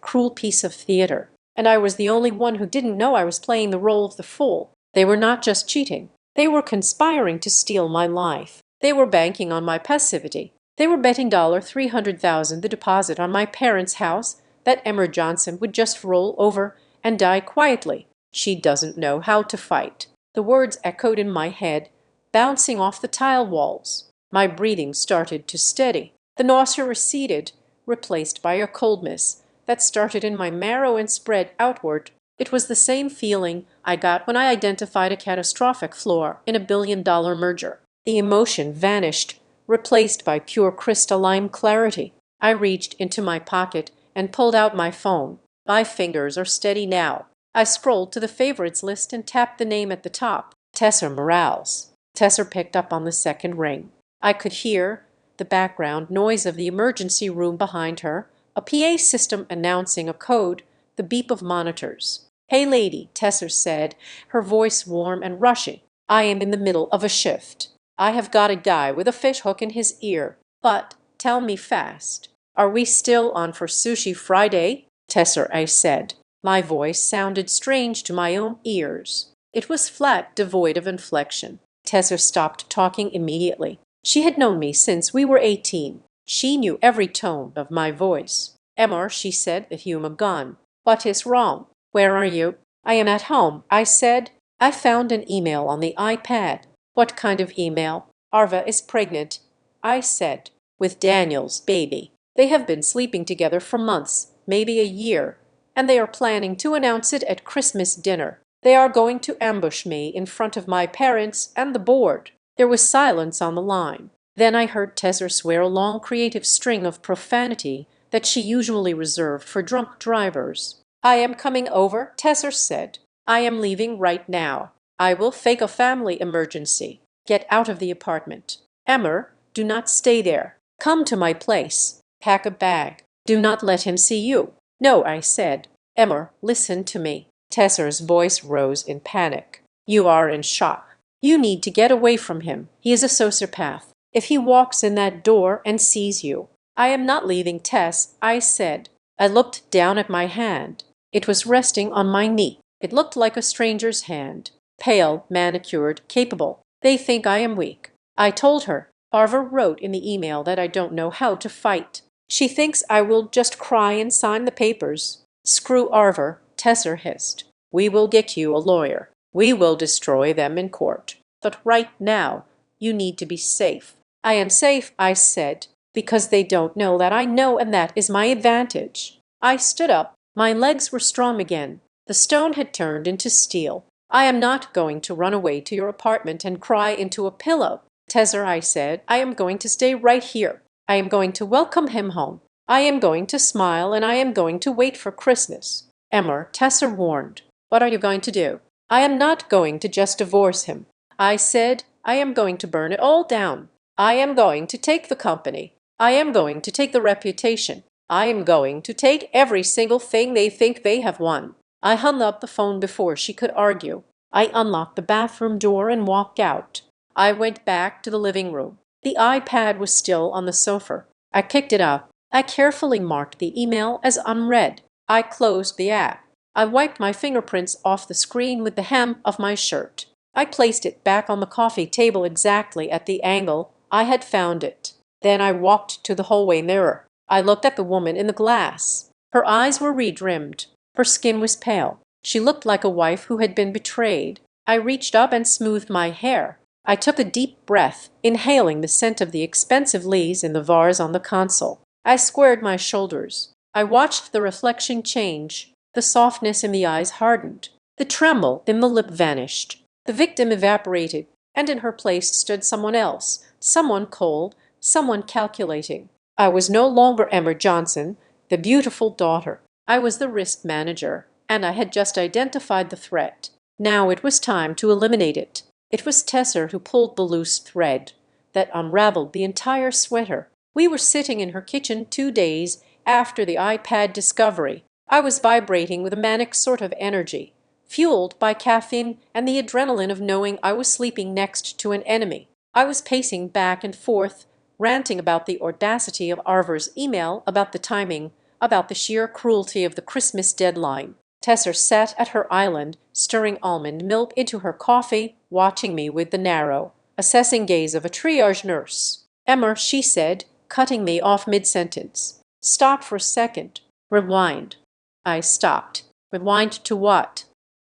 cruel piece of theater. And I was the only one who didn't know I was playing the role of the fool. They were not just cheating. They were conspiring to steal my life. They were banking on my passivity. They were betting $300,000 the deposit on my parents' house that Emmer Johnson would just roll over and die quietly. She doesn't know how to fight. The words echoed in my head, bouncing off the tile walls. My breathing started to steady. The nausea receded, replaced by a coldness that started in my marrow and spread outward. It was the same feeling I got when I identified a catastrophic flaw in a billion-dollar merger. The emotion vanished, replaced by pure crystalline clarity. I reached into my pocket and pulled out my phone. My fingers are steady now. I scrolled to the favorites list and tapped the name at the top, Tessa Morales. Tessa picked up on the second ring. I could hear the background noise of the emergency room behind her, a PA system announcing a code, the beep of monitors. "Hey lady," Tessa said, her voice warm and rushing. "I am in the middle of a shift. I have got a guy with a fishhook in his ear. But tell me fast. Are we still on for Sushi Friday?" "Tessa," I said. My voice sounded strange to my own ears. It was flat, devoid of inflection. Tessa stopped talking immediately. She had known me since we were 18. She knew every tone of my voice. "Emmer," she said, the humor gone. "What is wrong? Where are you?" "I am at home," I said. I found an email on the iPad. "What kind of email?" "Arva is pregnant," I said, "with Daniel's baby. They have been sleeping together for months, maybe a year, and they are planning to announce it at Christmas dinner. They are going to ambush me in front of my parents and the board." There was silence on the line. Then I heard Tessa swear a long creative string of profanity that she usually reserved for drunk drivers. "I am coming over," Tessa said. "I am leaving right now. I will fake a family emergency. Get out of the apartment. Emmer, do not stay there. Come to my place. Pack a bag. Do not let him see you." "No," I said. "Emmer, listen to me." Tessa's voice rose in panic. "You are in shock. You need to get away from him. He is a sociopath. If he walks in that door and sees you—" "I am not leaving, Tess," I said. I looked down at my hand. It was resting on my knee. It looked like a stranger's hand, pale, manicured, capable. "They think I am weak." I told her. Arver wrote in the email that I don't know how to fight. "She thinks I will just cry and sign the papers." "Screw Arver," Tessa hissed. We will get you a lawyer. We will destroy them in court. But right now, you need to be safe." "I am safe," I said, "because they don't know that I know, and that is my advantage." I stood up. My legs were strong again. The stone had turned into steel. "I am not going to run away to your apartment and cry into a pillow, Tesser," I said. "I am going to stay right here. I am going to welcome him home. I am going to smile, and I am going to wait for Christmas." "Emmer," Tesser warned, "what are you going to do?" "I am not going to just divorce him," I said. "I am going to burn it all down. I am going to take the company. I am going to take the reputation. I am going to take every single thing they think they have won." I hung up the phone before she could argue. I unlocked the bathroom door and walked out. I went back to the living room. The iPad was still on the sofa. I picked it up. I carefully marked the email as unread. I closed the app. I wiped my fingerprints off the screen with the hem of my shirt. I placed it back on the coffee table exactly at the angle I had found it. Then I walked to the hallway mirror. I looked at the woman in the glass. Her eyes were red-rimmed. Her skin was pale. She looked like a wife who had been betrayed. I reached up and smoothed my hair. I took a deep breath, inhaling the scent of the expensive leaves in the vase on the console. I squared my shoulders. I watched the reflection change. The softness in the eyes hardened. The tremble in the lip vanished. The victim evaporated, and in her place stood someone else, someone cold, someone calculating. I was no longer Emma Johnson, the beautiful daughter. I was the risk manager, and I had just identified the threat. Now it was time to eliminate it. It was Tesser who pulled the loose thread that unraveled the entire sweater. We were sitting in her kitchen 2 days after the iPad discovery. I was vibrating with a manic sort of energy, fueled by caffeine and the adrenaline of knowing I was sleeping next to an enemy. I was pacing back and forth, ranting about the audacity of Arver's email, about the timing, about the sheer cruelty of the Christmas deadline. Tesser sat at her island, stirring almond milk into her coffee, watching me with the narrow, assessing gaze of a triage nurse. "Emmer," she said, cutting me off mid-sentence. "Stop for a second. Rewind." I stopped. "Rewind to what?"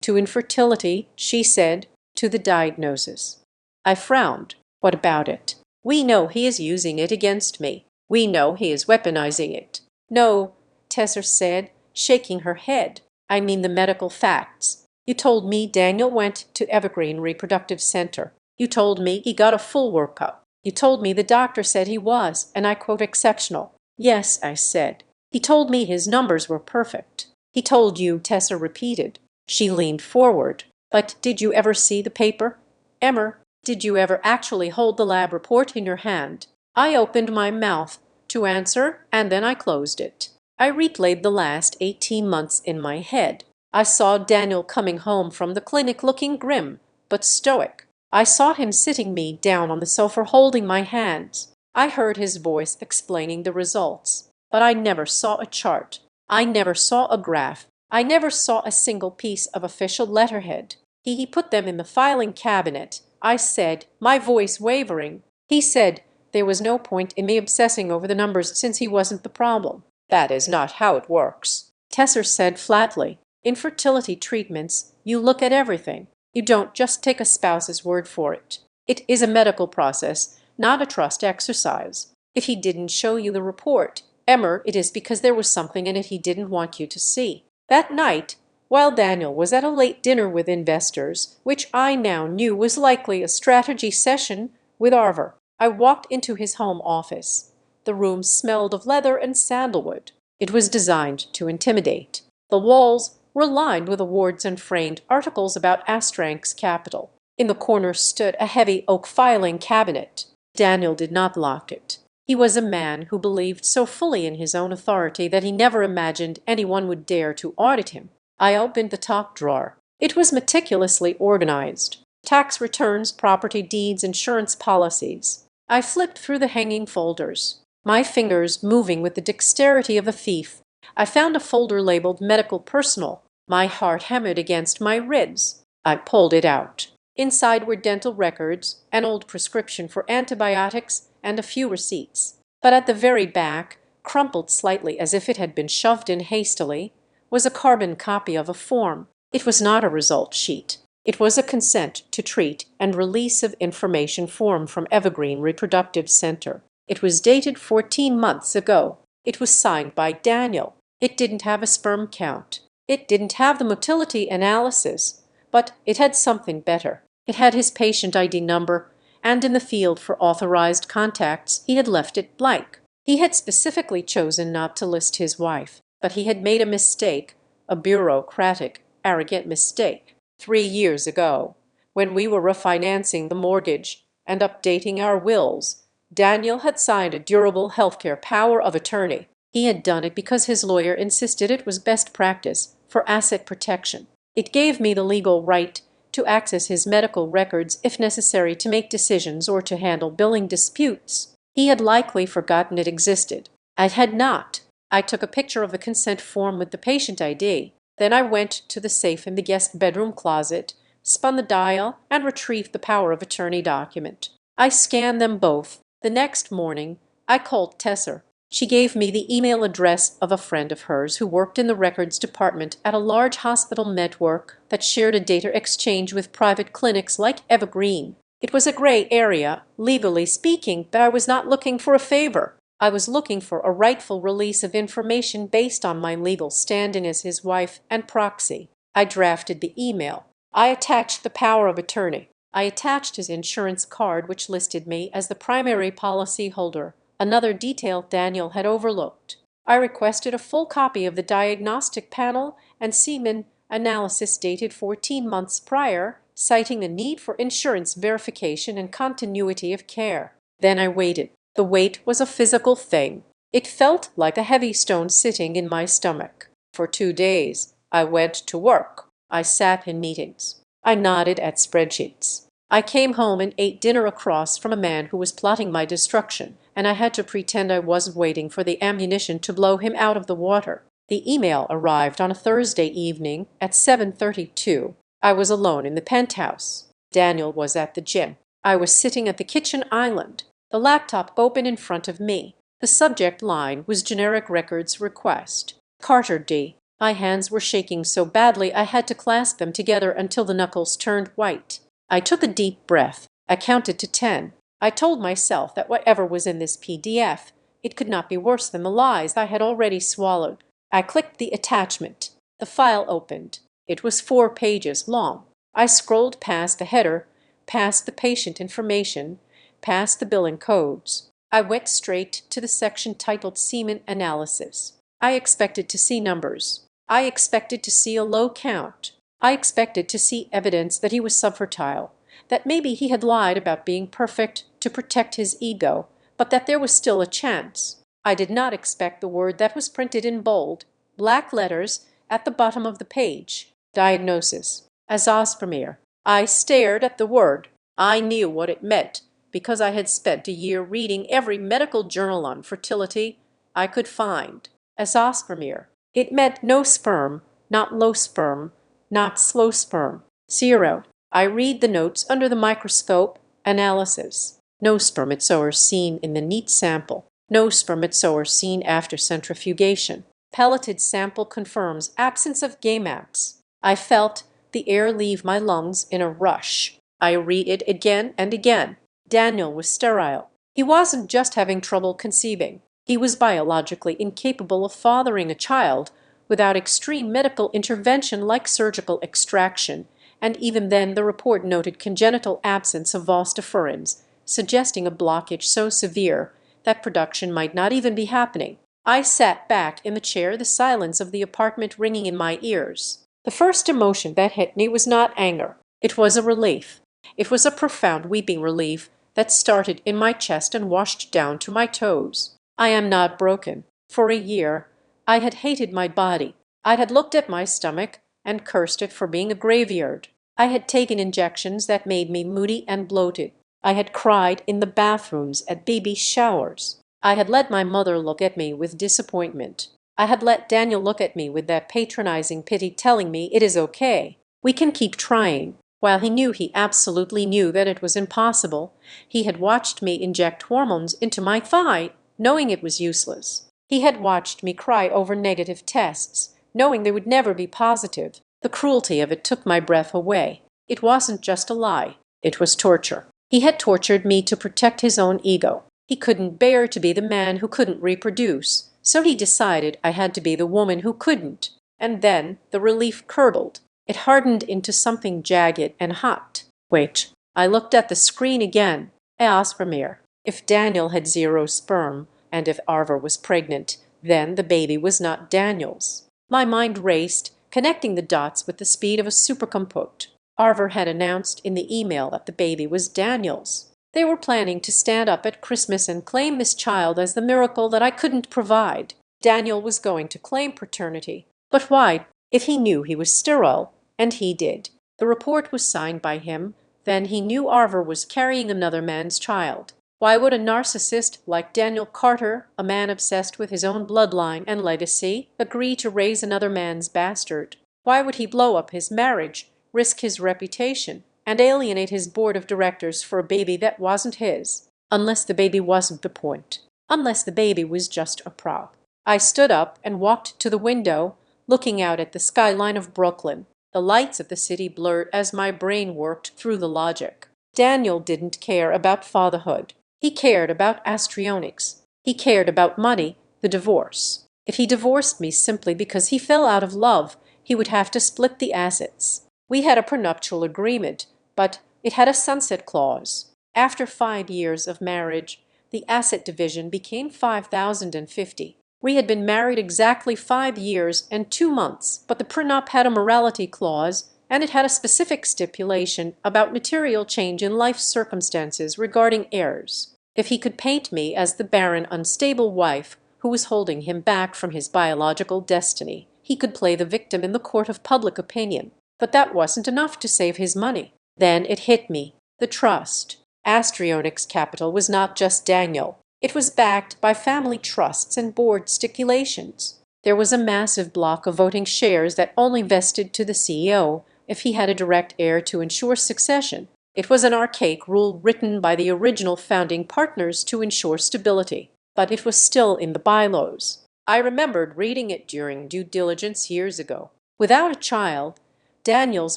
"To infertility," she said, "to the diagnosis." I frowned. "What about it?" "We know he is using it against me. We know he is weaponizing it." "No," Tesser said, shaking her head. "I mean the medical facts. You told me Daniel went to Evergreen Reproductive Center. You told me he got a full workup. You told me the doctor said he was, and I quote, exceptional." "Yes," I said. "He told me his numbers were perfect." "He told you," Tesser repeated. She leaned forward. "But did you ever see the paper? Emmer, did you ever actually hold the lab report in your hand?" I opened my mouth to answer, and then I closed it. I replayed the last 18 months in my head. I saw Daniel coming home from the clinic looking grim, but stoic. I saw him sitting me down on the sofa holding my hands. I heard his voice explaining the results. But I never saw a chart. I never saw a graph. I never saw a single piece of official letterhead. He put them in the filing cabinet, I said, my voice wavering. He said there was no point in me obsessing over the numbers since he wasn't the problem. "That is not how it works," Tesser said flatly. "Infertility treatments, you look at everything. You don't just take a spouse's word for it. It is a medical process, not a trust exercise. If he didn't show you the report, Emmer, it is because there was something in it he didn't want you to see." That night, while Daniel was at a late dinner with investors, which I now knew was likely a strategy session with Arver, I walked into his home office. The room smelled of leather and sandalwood. It was designed to intimidate. The walls were lined with awards and framed articles about Astrank's capital. In the corner stood a heavy oak filing cabinet. Daniel did not lock it. He was a man who believed so fully in his own authority that he never imagined anyone would dare to audit him. I opened the top drawer. It was meticulously organized. Tax returns, property deeds, insurance policies. I flipped through the hanging folders, my fingers moving with the dexterity of a thief. I found a folder labeled Medical Personal. My heart hammered against my ribs. I pulled it out. Inside were dental records, an old prescription for antibiotics, and a few receipts. But at the very back, crumpled slightly as if it had been shoved in hastily, was a carbon copy of a form. It was not a result sheet. It was a consent to treat and release of information form from Evergreen Reproductive Center. It was dated 14 months ago. It was signed by Daniel. It didn't have a sperm count. It didn't have the motility analysis, but it had something better. It had his patient ID number, and in the field for authorized contacts, he had left it blank. He had specifically chosen not to list his wife, but he had made a mistake, a bureaucratic, arrogant mistake. 3 years ago, when we were refinancing the mortgage and updating our wills, Daniel had signed a durable healthcare power of attorney. He had done it because his lawyer insisted it was best practice for asset protection. It gave me the legal right to access his medical records if necessary to make decisions or to handle billing disputes. He had likely forgotten it existed. I had not. I took a picture of the consent form with the patient ID. Then I went to the safe in the guest bedroom closet, spun the dial, and retrieved the power of attorney document. I scanned them both. The next morning, I called Tesser. She gave me the email address of a friend of hers who worked in the records department at a large hospital network that shared a data exchange with private clinics like Evergreen. It was a gray area, legally speaking, but I was not looking for a favor. I was looking for a rightful release of information based on my legal standing as his wife and proxy. I drafted the email. I attached the power of attorney. I attached his insurance card, which listed me as the primary policy holder, another detail Daniel had overlooked. I requested a full copy of the diagnostic panel and semen analysis dated 14 months prior, citing the need for insurance verification and continuity of care. Then I waited. The wait was a physical thing. It felt like a heavy stone sitting in my stomach. For 2 days, I went to work. I sat in meetings. I nodded at spreadsheets. I came home and ate dinner across from a man who was plotting my destruction, and I had to pretend I wasn't waiting for the ammunition to blow him out of the water. The email arrived on a Thursday evening at 7:32. I was alone in the penthouse. Daniel was at the gym. I was sitting at the kitchen island, the laptop open in front of me. The subject line was generic records request. Carter D. My hands were shaking so badly I had to clasp them together until the knuckles turned white. I took a deep breath. I counted to 10. I told myself that whatever was in this PDF, it could not be worse than the lies I had already swallowed. I clicked the attachment. The file opened. It was 4 pages long. I scrolled past the header, past the patient information, past the billing codes. I went straight to the section titled Semen Analysis. I expected to see numbers. I expected to see a low count. I expected to see evidence that he was subfertile, that maybe he had lied about being perfect to protect his ego, but that there was still a chance. I did not expect the word that was printed in bold, black letters at the bottom of the page. Diagnosis. Azad. I stared at the word. I knew what it meant because I had spent a year reading every medical journal on fertility I could find. Azad. It meant no sperm, not low sperm, not slow sperm. 0. I read the notes under the microscope. Analysis. No spermatozoa seen in the neat sample. No spermatozoa seen after centrifugation. Pelleted sample confirms absence of gametes. I felt the air leave my lungs in a rush. I read it again and again. Daniel was sterile. He wasn't just having trouble conceiving. He was biologically incapable of fathering a child without extreme medical intervention like surgical extraction, and even then the report noted congenital absence of vas deferens, suggesting a blockage so severe that production might not even be happening. I sat back in the chair, the silence of the apartment ringing in my ears. The first emotion that hit me was not anger. It was a relief. It was a profound weeping relief that started in my chest and washed down to my toes. I am not broken. For a year, I had hated my body. I had looked at my stomach and cursed it for being a graveyard. I had taken injections that made me moody and bloated. I had cried in the bathrooms at baby showers. I had let my mother look at me with disappointment. I had let Daniel look at me with that patronizing pity telling me it is okay. We can keep trying. While he absolutely knew that it was impossible, he had watched me inject hormones into my thigh, knowing it was useless. He had watched me cry over negative tests, knowing they would never be positive. The cruelty of it took my breath away. It wasn't just a lie. It was torture. He had tortured me to protect his own ego. He couldn't bear to be the man who couldn't reproduce, so he decided I had to be the woman who couldn't. And then the relief curdled. It hardened into something jagged and hot. Wait. I looked at the screen again. Aspermere. If Daniel had zero sperm, and if Arva was pregnant, then the baby was not Daniel's. My mind raced, connecting the dots with the speed of a supercomputer. Arva had announced in the email that the baby was Daniel's. They were planning to stand up at Christmas and claim this child as the miracle that I couldn't provide. Daniel was going to claim paternity. But why, if he knew he was sterile? And he did. The report was signed by him. Then he knew Arva was carrying another man's child. Why would a narcissist like Daniel Carter, a man obsessed with his own bloodline and legacy, agree to raise another man's bastard? Why would he blow up his marriage, risk his reputation, and alienate his board of directors for a baby that wasn't his? Unless the baby wasn't the point. Unless the baby was just a prop. I stood up and walked to the window, looking out at the skyline of Brooklyn. The lights of the city blurred as my brain worked through the logic. Daniel didn't care about fatherhood. He cared about astrionics. He cared about money, the divorce. If he divorced me simply because he fell out of love, he would have to split the assets. We had a prenuptial agreement, but it had a sunset clause. After 5 years of marriage, the asset division became 5,050. We had been married exactly 5 years and 2 months, but the prenup had a morality clause, and it had a specific stipulation about material change in life circumstances regarding heirs. If he could paint me as the barren, unstable wife who was holding him back from his biological destiny, he could play the victim in the court of public opinion. But that wasn't enough to save his money. Then it hit me. The trust. Astrionics Capital was not just Daniel. It was backed by family trusts and board stipulations. There was a massive block of voting shares that only vested to the CEO if he had a direct heir to ensure succession. It was an archaic rule written by the original founding partners to ensure stability, but it was still in the bylaws. I remembered reading it during due diligence years ago. Without a child, Daniel's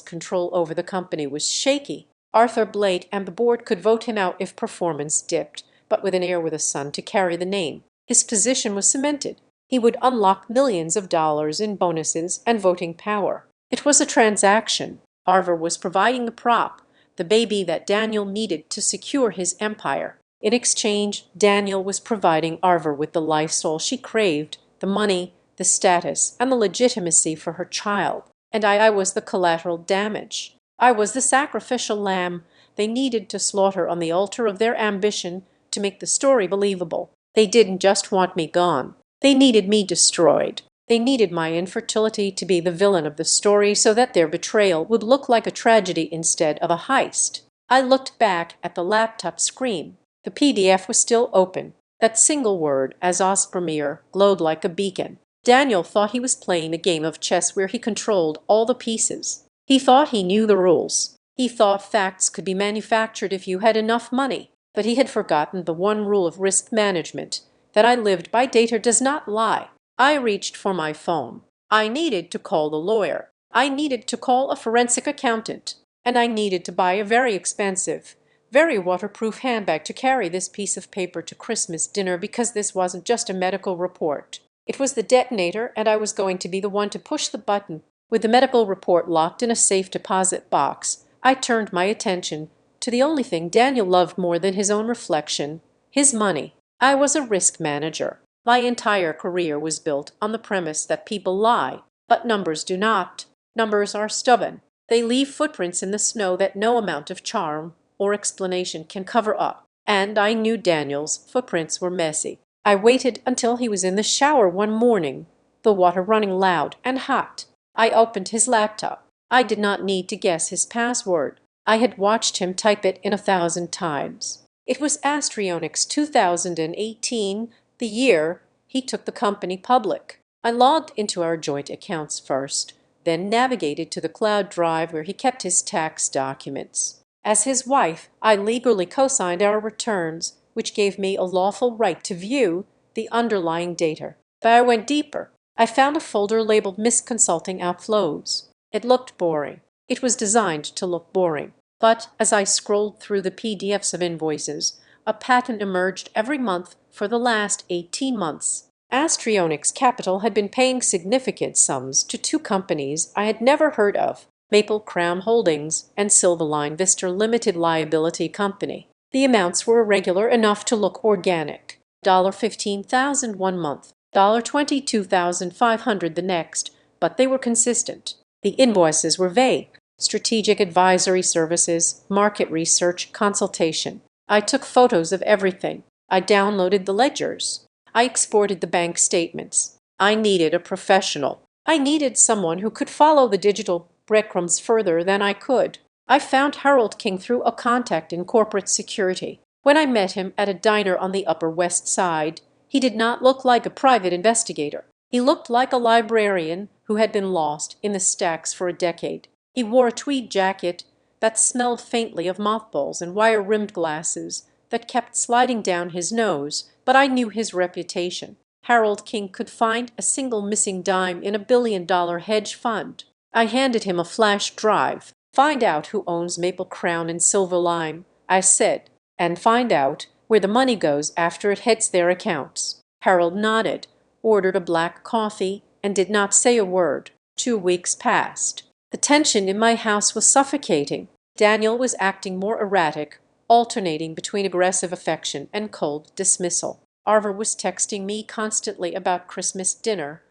control over the company was shaky. Arthur Blake and the board could vote him out if performance dipped, but with an heir with a son to carry the name, his position was cemented. He would unlock millions of dollars in bonuses and voting power. It was a transaction. Arva was providing the prop, the baby that Daniel needed to secure his empire. In exchange, Daniel was providing Arva with the lifestyle she craved, the money, the status, and the legitimacy for her child. And I was the collateral damage. I was the sacrificial lamb they needed to slaughter on the altar of their ambition to make the story believable. They didn't just want me gone. They needed me destroyed. They needed my infertility to be the villain of the story so that their betrayal would look like a tragedy instead of a heist. I looked back at the laptop screen. The PDF was still open. That single word, Azad, glowed like a beacon. Daniel thought he was playing a game of chess where he controlled all the pieces. He thought he knew the rules. He thought facts could be manufactured if you had enough money. But he had forgotten the one rule of risk management that I lived by: data does not lie. I reached for my phone. I needed to call the lawyer. I needed to call a forensic accountant. And I needed to buy a very expensive, very waterproof handbag to carry this piece of paper to Christmas dinner, because this wasn't just a medical report. It was the detonator, and I was going to be the one to push the button. With the medical report locked in a safe deposit box, I turned my attention to the only thing Daniel loved more than his own reflection: his money. I was a risk manager. My entire career was built on the premise that people lie, but numbers do not. Numbers are stubborn. They leave footprints in the snow that no amount of charm or explanation can cover up. And I knew Daniel's footprints were messy. I waited until he was in the shower one morning, the water running loud and hot. I opened his laptop. I did not need to guess his password. I had watched him type it in 1,000 times. It was Astrionics 2018, the year he took the company public. I logged into our joint accounts first, then navigated to the cloud drive where he kept his tax documents. As his wife, I legally co-signed our returns, which gave me a lawful right to view the underlying data. But I went deeper. I found a folder labeled Misconsulting Outflows. It looked boring. It was designed to look boring. But as I scrolled through the PDFs of invoices, a pattern emerged every month for the last 18 months. Astrionics Capital had been paying significant sums to two companies I had never heard of, Maple Crown Holdings and Silverline Vista Limited Liability Company. The amounts were irregular enough to look organic. $15,000 one month, $22,500 the next, but they were consistent. The invoices were vague: strategic advisory services, market research, consultation. I took photos of everything. I downloaded the ledgers. I exported the bank statements. I needed a professional. I needed someone who could follow the digital breadcrumbs further than I could. I found Harold King through a contact in corporate security. When I met him at a diner on the Upper West Side, he did not look like a private investigator. He looked like a librarian who had been lost in the stacks for a decade. He wore a tweed jacket that smelled faintly of mothballs and wire-rimmed glasses that kept sliding down his nose, but I knew his reputation. Harold King could find a single missing dime in a billion-dollar hedge fund. I handed him a flash drive. "Find out who owns Maple Crown and Silverline," I said, "and find out where the money goes after it hits their accounts." Harold nodded, ordered a black coffee, and did not say a word. 2 weeks passed. The tension in my house was suffocating. Daniel was acting more erratic, alternating between aggressive affection and cold dismissal. Arver was texting me constantly about Christmas dinner,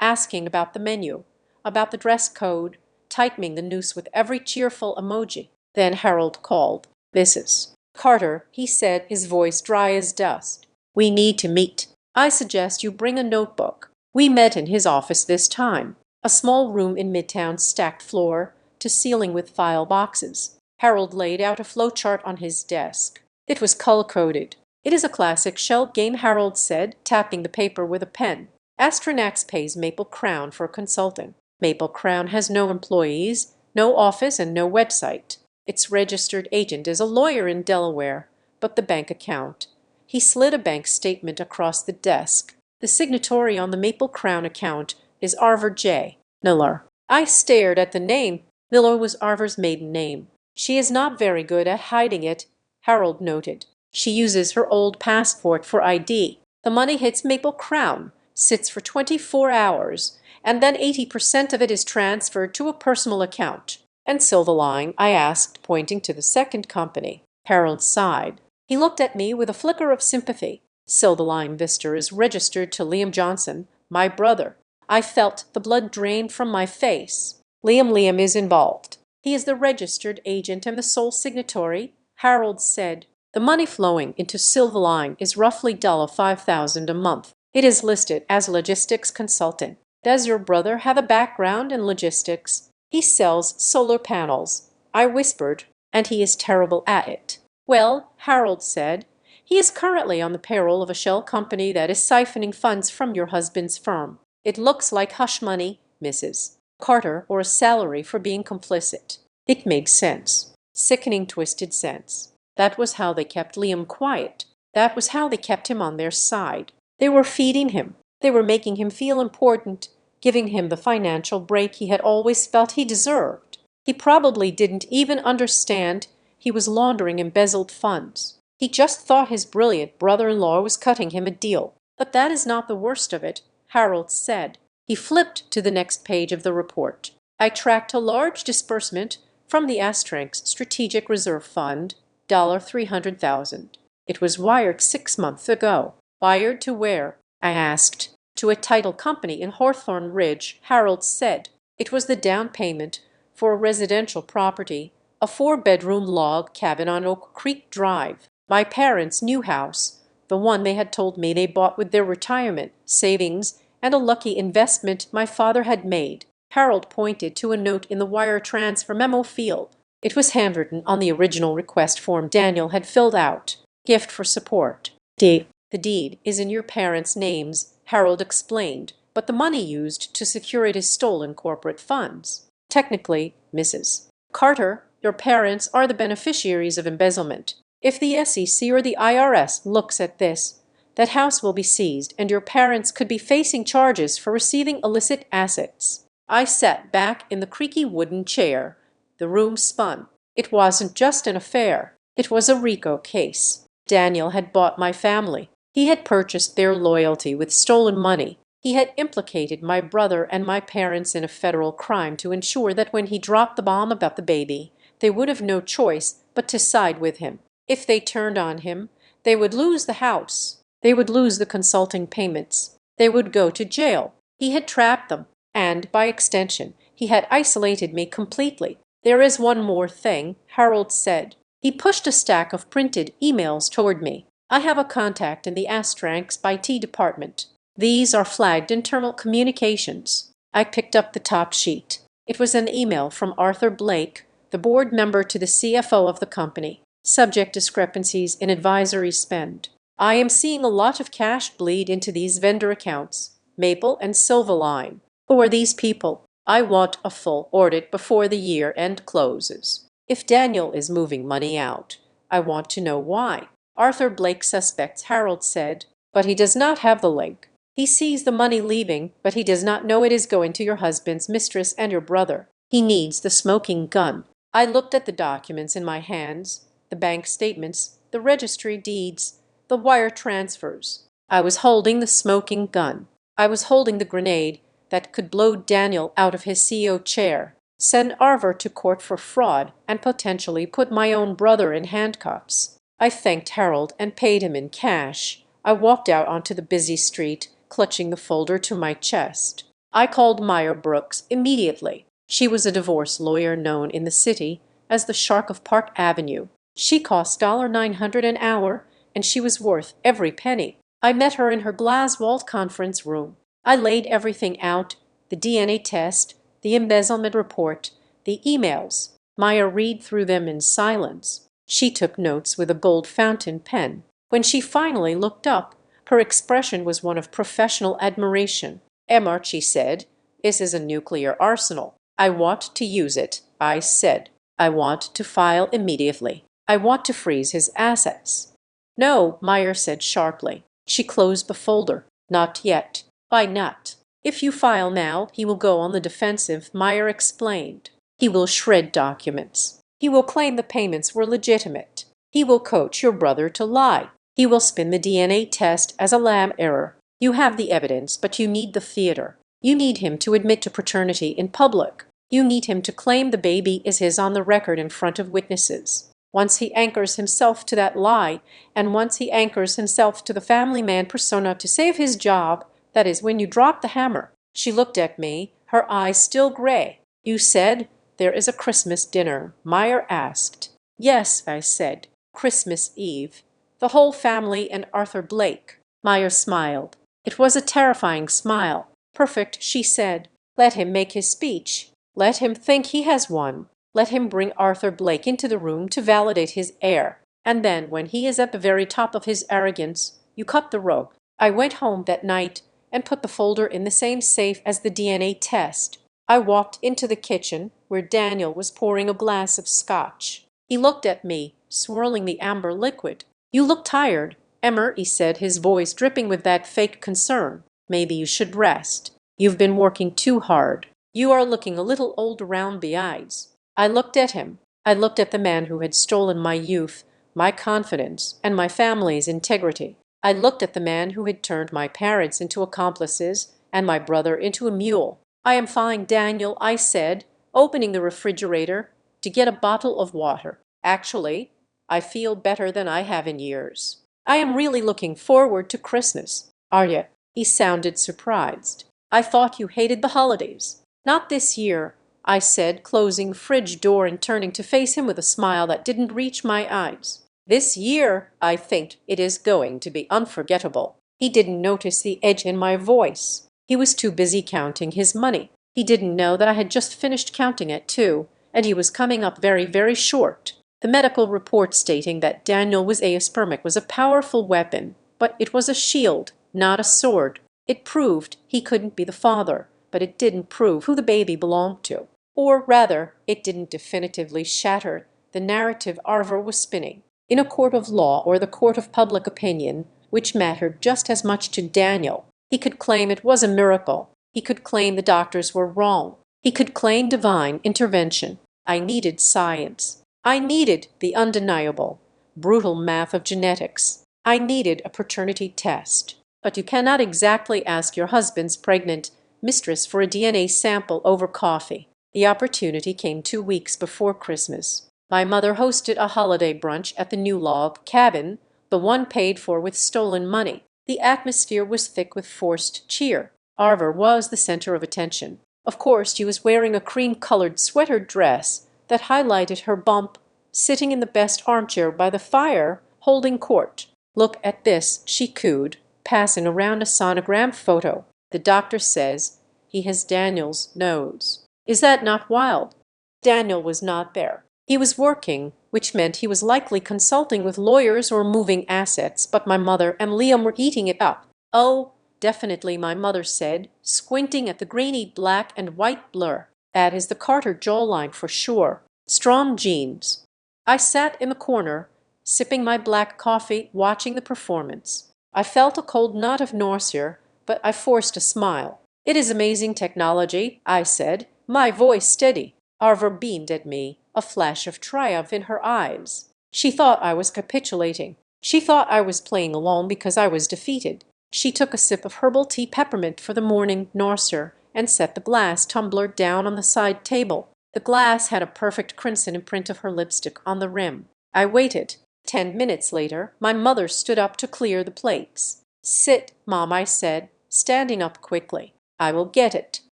asking about the menu, about the dress code, tightening the noose with every cheerful emoji. Then Harold called. "Mrs. Carter," he said, his voice dry as dust. "We need to meet. I suggest you bring a notebook." We met in his office this time, a small room in Midtown's stacked floor to ceiling with file boxes. Harold laid out a flowchart on his desk. It was color-coded. "It is a classic shell game," Harold said, tapping the paper with a pen. "Astranax pays Maple Crown for consulting. Maple Crown has no employees, no office, and no website. Its registered agent is a lawyer in Delaware, but the bank account." He slid a bank statement across the desk. "The signatory on the Maple Crown account is Arver J. Miller." I stared at the name. Miller was Arver's maiden name. "She is not very good at hiding it," Harold noted. "She uses her old passport for ID. The money hits Maple Crown, sits for 24 hours, and then 80% of it is transferred to a personal account." "And Silverline?" I asked, pointing to the second company. Harold sighed. He looked at me with a flicker of sympathy. "Silverline Vista is registered to Liam Johnson, my brother." I felt the blood drain from my face. Liam is involved. He is the registered agent and the sole signatory," Harold said. "The money flowing into Silverline is roughly $5,000 a month. It is listed as logistics consultant." "Does your brother have a background in logistics?" "He sells solar panels," I whispered, "and he is terrible at it." "Well," Harold said, "he is currently on the payroll of a shell company that is siphoning funds from your husband's firm. It looks like hush money, Mrs. Carter, or a salary for being complicit." It made sense. Sickening, twisted sense. That was how they kept Liam quiet. That was how they kept him on their side. They were feeding him. They were making him feel important, giving him the financial break he had always felt he deserved. He probably didn't even understand he was laundering embezzled funds. He just thought his brilliant brother-in-law was cutting him a deal. "But that is not the worst of it," Harold said. He flipped to the next page of the report. "I tracked a large disbursement from the Astrank's Strategic Reserve Fund, $300,000. It was wired 6 months ago." "Wired to where?" I asked. "To a title company in Hawthorne Ridge," Harold said. "It was the down payment for a residential property, a 4-bedroom log cabin on Oak Creek Drive. My parents' new house, the one they had told me they bought with their retirement savings and a lucky investment my father had made." Harold pointed to a note in the wire transfer memo field. It was handwritten on the original request form Daniel had filled out. "Gift for support. D. The deed is in your parents' names," Harold explained, "but the money used to secure it is stolen corporate funds. Technically, Mrs. Carter, your parents are the beneficiaries of embezzlement. If the SEC or the IRS looks at this, that house will be seized and your parents could be facing charges for receiving illicit assets." I sat back in the creaky wooden chair. The room spun. It wasn't just an affair. It was a RICO case. Daniel had bought my family. He had purchased their loyalty with stolen money. He had implicated my brother and my parents in a federal crime to ensure that when he dropped the bomb about the baby, they would have no choice but to side with him. If they turned on him, they would lose the house. They would lose the consulting payments. They would go to jail. He had trapped them, and by extension, he had isolated me completely. There is one more thing, Harold said. He pushed a stack of printed emails toward me. I have a contact in the Astranks IT department. These are flagged internal communications. I picked up the top sheet. It was an email from Arthur Blake, the board member to the CFO of the company. Subject: discrepancies in advisory spend. I am seeing a lot of cash bleed into these vendor accounts, Maple and Silverline. Who are these people? I want a full audit before the year-end closes. If Daniel is moving money out, I want to know why. Arthur Blake suspects, Harold said, but he does not have the link. He sees the money leaving, but he does not know it is going to your husband's mistress and your brother. He needs the smoking gun. I looked at the documents in my hands, the bank statements, the registry deeds, the wire transfers. I was holding the smoking gun. I was holding the grenade that could blow Daniel out of his CEO chair, send Arthur to court for fraud, and potentially put my own brother in handcuffs. I thanked Harold and paid him in cash. I walked out onto the busy street, clutching the folder to my chest. I called Meyer Brooks immediately. She was a divorce lawyer known in the city as the Shark of Park Avenue. She cost $900 an hour, and she was worth every penny. I met her in her glass-walled conference room. I laid everything out, the DNA test, the embezzlement report, the emails. Meyer read through them in silence. She took notes with a gold fountain pen. When she finally looked up, her expression was one of professional admiration. "Emma," she said, "this is a nuclear arsenal. I want to use it," I said. "I want to file immediately. I want to freeze his assets." "No," Meyer said sharply. She closed the folder. "Not yet." "Why not?" "If you file now, he will go on the defensive," Meyer explained. "He will shred documents. He will claim the payments were legitimate. He will coach your brother to lie. He will spin the DNA test as a lab error. You have the evidence, but you need the theater. You need him to admit to paternity in public. You need him to claim the baby is his on the record in front of witnesses. Once he anchors himself to that lie, and once he anchors himself to the family man persona to save his job, that is when you drop the hammer." She looked at me, her eyes still gray. "You said there is a Christmas dinner?" Meyer asked. "Yes," I said. "Christmas Eve. The whole family and Arthur Blake." Meyer smiled. It was a terrifying smile. "Perfect," she said. "Let him make his speech. Let him think he has won. Let him bring Arthur Blake into the room to validate his heir. And then, when he is at the very top of his arrogance, you cut the rope." I went home that night and put the folder in the same safe as the DNA test. I walked into the kitchen, where Daniel was pouring a glass of scotch. He looked at me, swirling the amber liquid. "You look tired, Emmer," he said, his voice dripping with that fake concern. "Maybe you should rest. You've been working too hard. You are looking a little old around the eyes." I looked at him. I looked at the man who had stolen my youth, my confidence, and my family's integrity. I looked at the man who had turned my parents into accomplices and my brother into a mule. "I am fine, Daniel," I said, opening the refrigerator to get a bottle of water. "Actually, I feel better than I have in years. I am really looking forward to Christmas." "Are you?" He sounded surprised. "I thought you hated the holidays." "Not this year," I said, closing the fridge door and turning to face him with a smile that didn't reach my eyes. "This year, I think it is going to be unforgettable." He didn't notice the edge in my voice. He was too busy counting his money. He didn't know that I had just finished counting it too, and he was coming up very, very short. The medical report stating that Daniel was aspermic was a powerful weapon, but it was a shield, not a sword. It proved he couldn't be the father, but it didn't prove who the baby belonged to. Or rather, it didn't definitively shatter the narrative Arthur was spinning. In a court of law or the court of public opinion, which mattered just as much to Daniel, he could claim it was a miracle. He could claim the doctors were wrong. He could claim divine intervention. I needed science. I needed the undeniable, brutal math of genetics. I needed a paternity test. But you cannot exactly ask your husband's pregnant mistress for a DNA sample over coffee. The opportunity came 2 weeks before Christmas. My mother hosted a holiday brunch at the new log cabin, the one paid for with stolen money. The atmosphere was thick with forced cheer. Arver was the center of attention. Of course, she was wearing a cream-colored sweater dress that highlighted her bump, sitting in the best armchair by the fire, holding court. "Look at this," she cooed, passing around a sonogram photo. "The doctor says he has Daniel's nose. Is that not wild?" Daniel was not there. He was working, which meant he was likely consulting with lawyers or moving assets, but my mother and Liam were eating it up. "Oh, definitely," my mother said, squinting at the grainy black and white blur. "That is the Carter jawline for sure. Strong genes." I sat in the corner, sipping my black coffee, watching the performance. I felt a cold knot of nausea, but I forced a smile. "It is amazing technology," I said, my voice steady. Arver beamed at me, a flash of triumph in her eyes. She thought I was capitulating. She thought I was playing along because I was defeated. She took a sip of herbal tea peppermint for the morning nausea and set the glass tumbler down on the side table. The glass had a perfect crimson imprint of her lipstick on the rim. I waited. 10 minutes later, my mother stood up to clear the plates. "Sit, Mom," I said, standing up quickly. "I will get it.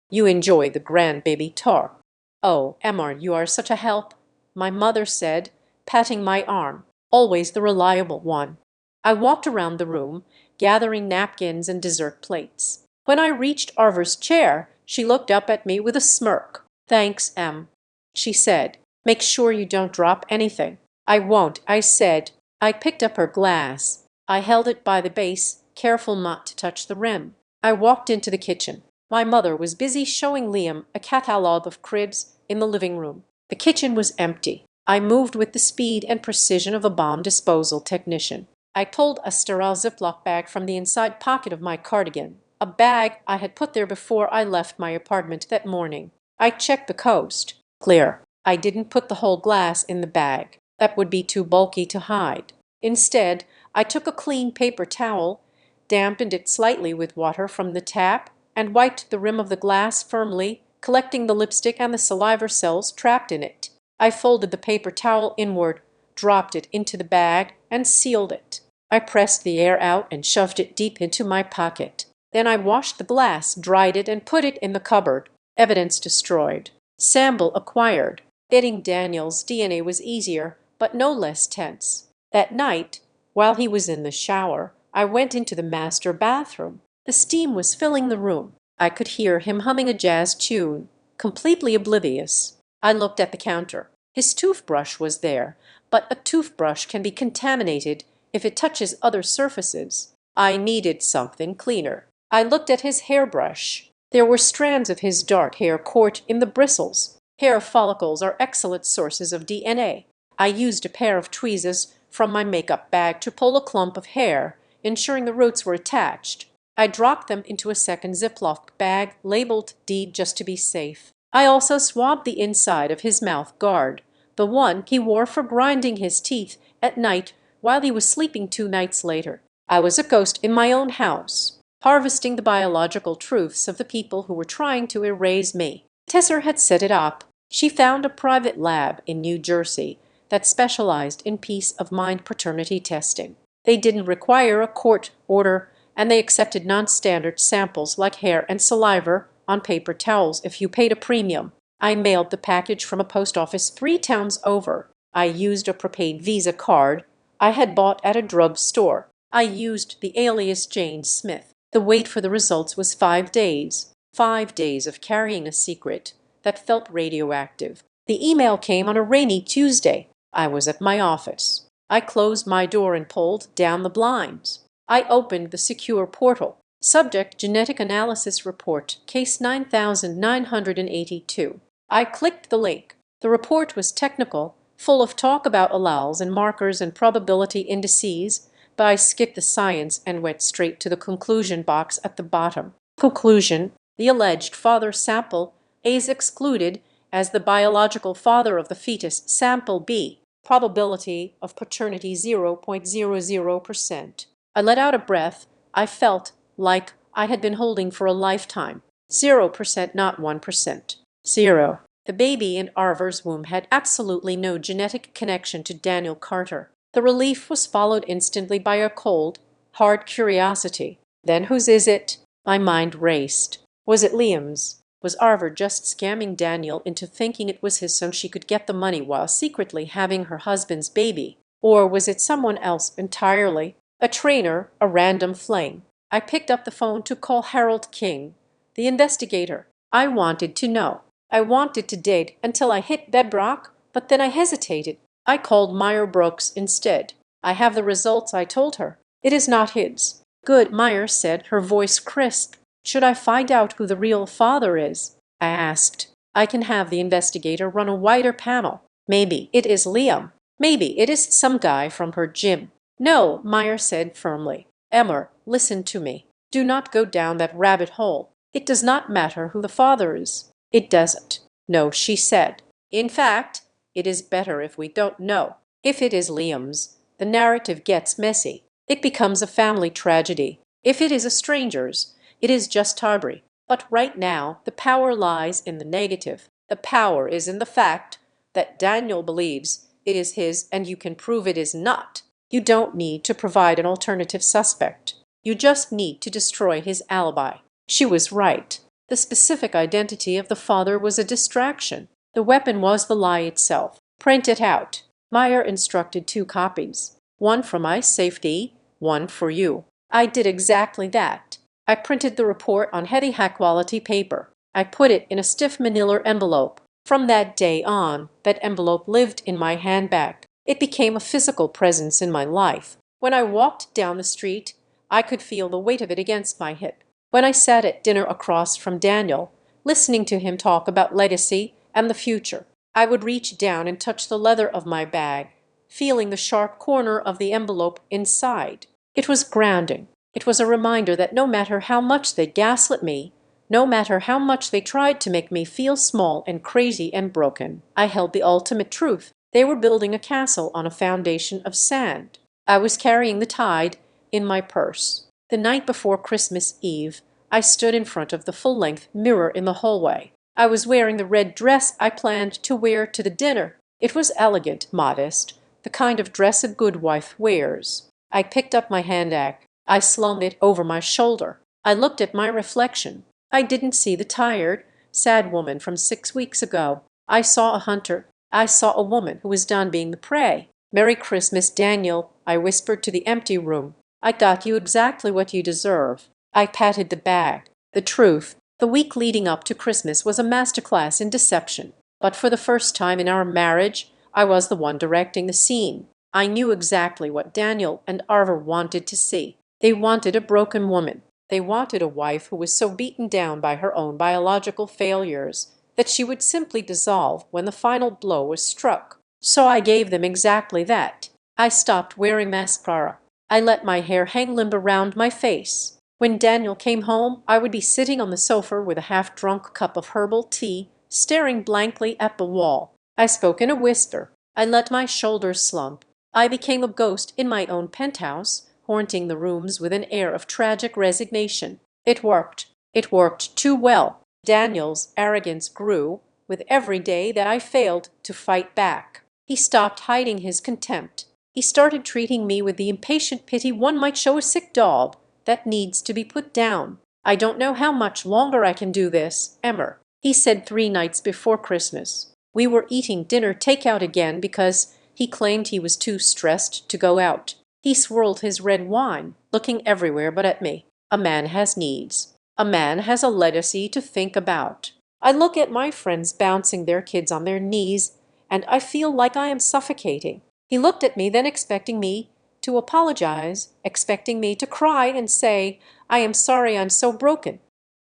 You enjoy the grandbaby talk." "Oh, Emma, you are such a help," my mother said, patting my arm, always the reliable one. I walked around the room, gathering napkins and dessert plates. When I reached Arver's chair, she looked up at me with a smirk. "Thanks, Em," she said. "Make sure you don't drop anything." "I won't," I said. I picked up her glass. I held it by the base, careful not to touch the rim. I walked into the kitchen. My mother was busy showing Liam a catalogue of cribs in the living room. The kitchen was empty. I moved with the speed and precision of a bomb disposal technician. I pulled a sterile Ziploc bag from the inside pocket of my cardigan, a bag I had put there before I left my apartment that morning. I checked the coast. Clear. I didn't put the whole glass in the bag. That would be too bulky to hide. Instead, I took a clean paper towel, dampened it slightly with water from the tap, and wiped the rim of the glass firmly, collecting the lipstick and the saliva cells trapped in it. I folded the paper towel inward, dropped it into the bag, and sealed it. I pressed the air out and shoved it deep into my pocket. Then I washed the glass, dried it, and put it in the cupboard. Evidence destroyed. Sample acquired. Getting Daniel's DNA was easier, but no less tense. That night, while he was in the shower, I went into the master bathroom. The steam was filling the room. I could hear him humming a jazz tune, completely oblivious. I looked at the counter. His toothbrush was there, but a toothbrush can be contaminated if it touches other surfaces. I needed something cleaner. I looked at his hairbrush. There were strands of his dark hair caught in the bristles. Hair follicles are excellent sources of DNA. I used a pair of tweezers from my makeup bag to pull a clump of hair, ensuring the roots were attached. I dropped them into a second Ziploc bag labeled D just to be safe. I also swabbed the inside of his mouth guard, the one he wore for grinding his teeth at night while he was sleeping 2 nights later. I was a ghost in my own house, harvesting the biological truths of the people who were trying to erase me. Tesser had set it up. She found a private lab in New Jersey that specialized in peace of mind paternity testing. They didn't require a court order, and they accepted non-standard samples like hair and saliva on paper towels if you paid a premium. I mailed the package from a post office 3 towns over. I used a prepaid Visa card I had bought at a drug store. I used the alias Jane Smith. The wait for the results was 5 days. 5 days of carrying a secret that felt radioactive. The email came on a rainy Tuesday. I was at my office. I closed my door and pulled down the blinds. I opened the secure portal. Subject Genetic Analysis Report, Case 9982. I clicked the link. The report was technical, full of talk about alleles and markers and probability indices, but I skipped the science and went straight to the conclusion box at the bottom. Conclusion: The alleged father sample A is excluded as the biological father of the fetus sample B. Probability of paternity 0.00%. I let out a breath I felt like I had been holding for a lifetime. 0%, not 1%. 0. The baby in Arver's womb had absolutely no genetic connection to Daniel Carter. The relief was followed instantly by a cold, hard curiosity. Then whose is it? My mind raced. Was it Liam's? Was Arver just scamming Daniel into thinking it was his so she could get the money while secretly having her husband's baby? Or was it someone else entirely? A trainer, a random fling. I picked up the phone to call Harold King, the investigator. I wanted to know. I wanted to dig until I hit bedrock, but then I hesitated. I called Meyer Brooks instead. I have the results, I told her. It is not his. Good, Meyer said, her voice crisp. Should I find out who the real father is? I asked. I can have the investigator run a wider panel. Maybe it is Liam. Maybe it is some guy from her gym. No, Meyer said firmly. Emmer, listen to me. Do not go down that rabbit hole. It does not matter who the father is. It doesn't. No, she said. In fact, it is better if we don't know. If it is Liam's, the narrative gets messy. It becomes a family tragedy. If it is a stranger's, it is just Tarbury. But right now, the power lies in the negative. The power is in the fact that Daniel believes it is his and you can prove it is not. You don't need to provide an alternative suspect. You just need to destroy his alibi. She was right. The specific identity of the father was a distraction. The weapon was the lie itself. Print it out. Meyer instructed 2 copies. One for my safety, one for you. I did exactly that. I printed the report on heavy high-quality paper. I put it in a stiff manila envelope. From that day on, that envelope lived in my handbag. It became a physical presence in my life. When I walked down the street, I could feel the weight of it against my hip. When I sat at dinner across from Daniel, listening to him talk about legacy and the future, I would reach down and touch the leather of my bag, feeling the sharp corner of the envelope inside. It was grounding. It was a reminder that no matter how much they gaslit me, no matter how much they tried to make me feel small and crazy and broken, I held the ultimate truth. They were building a castle on a foundation of sand. I was carrying the tide in my purse. The night before Christmas Eve, I stood in front of the full-length mirror in the hallway. I was wearing the red dress I planned to wear to the dinner. It was elegant, modest, the kind of dress a good wife wears. I picked up my handbag. I slung it over my shoulder. I looked at my reflection. I didn't see the tired, sad woman from 6 weeks ago. I saw a hunter. I saw a woman who was done being the prey. Merry Christmas, Daniel, I whispered to the empty room. I got you exactly what you deserve. I patted the bag. The truth, the week leading up to Christmas was a masterclass in deception. But for the first time in our marriage, I was the one directing the scene. I knew exactly what Daniel and Arver wanted to see. They wanted a broken woman. They wanted a wife who was so beaten down by her own biological failures that she would simply dissolve when the final blow was struck. So I gave them exactly that. I stopped wearing mascara. I let my hair hang limp around my face. When Daniel came home, I would be sitting on the sofa with a half-drunk cup of herbal tea, staring blankly at the wall. I spoke in a whisper. I let my shoulders slump. I became a ghost in my own penthouse, haunting the rooms with an air of tragic resignation. It worked. It worked too well. Daniel's arrogance grew with every day that I failed to fight back. He stopped hiding his contempt. He started treating me with the impatient pity one might show a sick dog that needs to be put down. I don't know how much longer I can do this, Emmer, he said 3 nights before Christmas. We were eating dinner takeout again because he claimed he was too stressed to go out. He swirled his red wine, looking everywhere but at me. A man has needs. A man has a legacy to think about. I look at my friends bouncing their kids on their knees, and I feel like I am suffocating. He looked at me, then expecting me to apologize, expecting me to cry and say, I am sorry I'm so broken.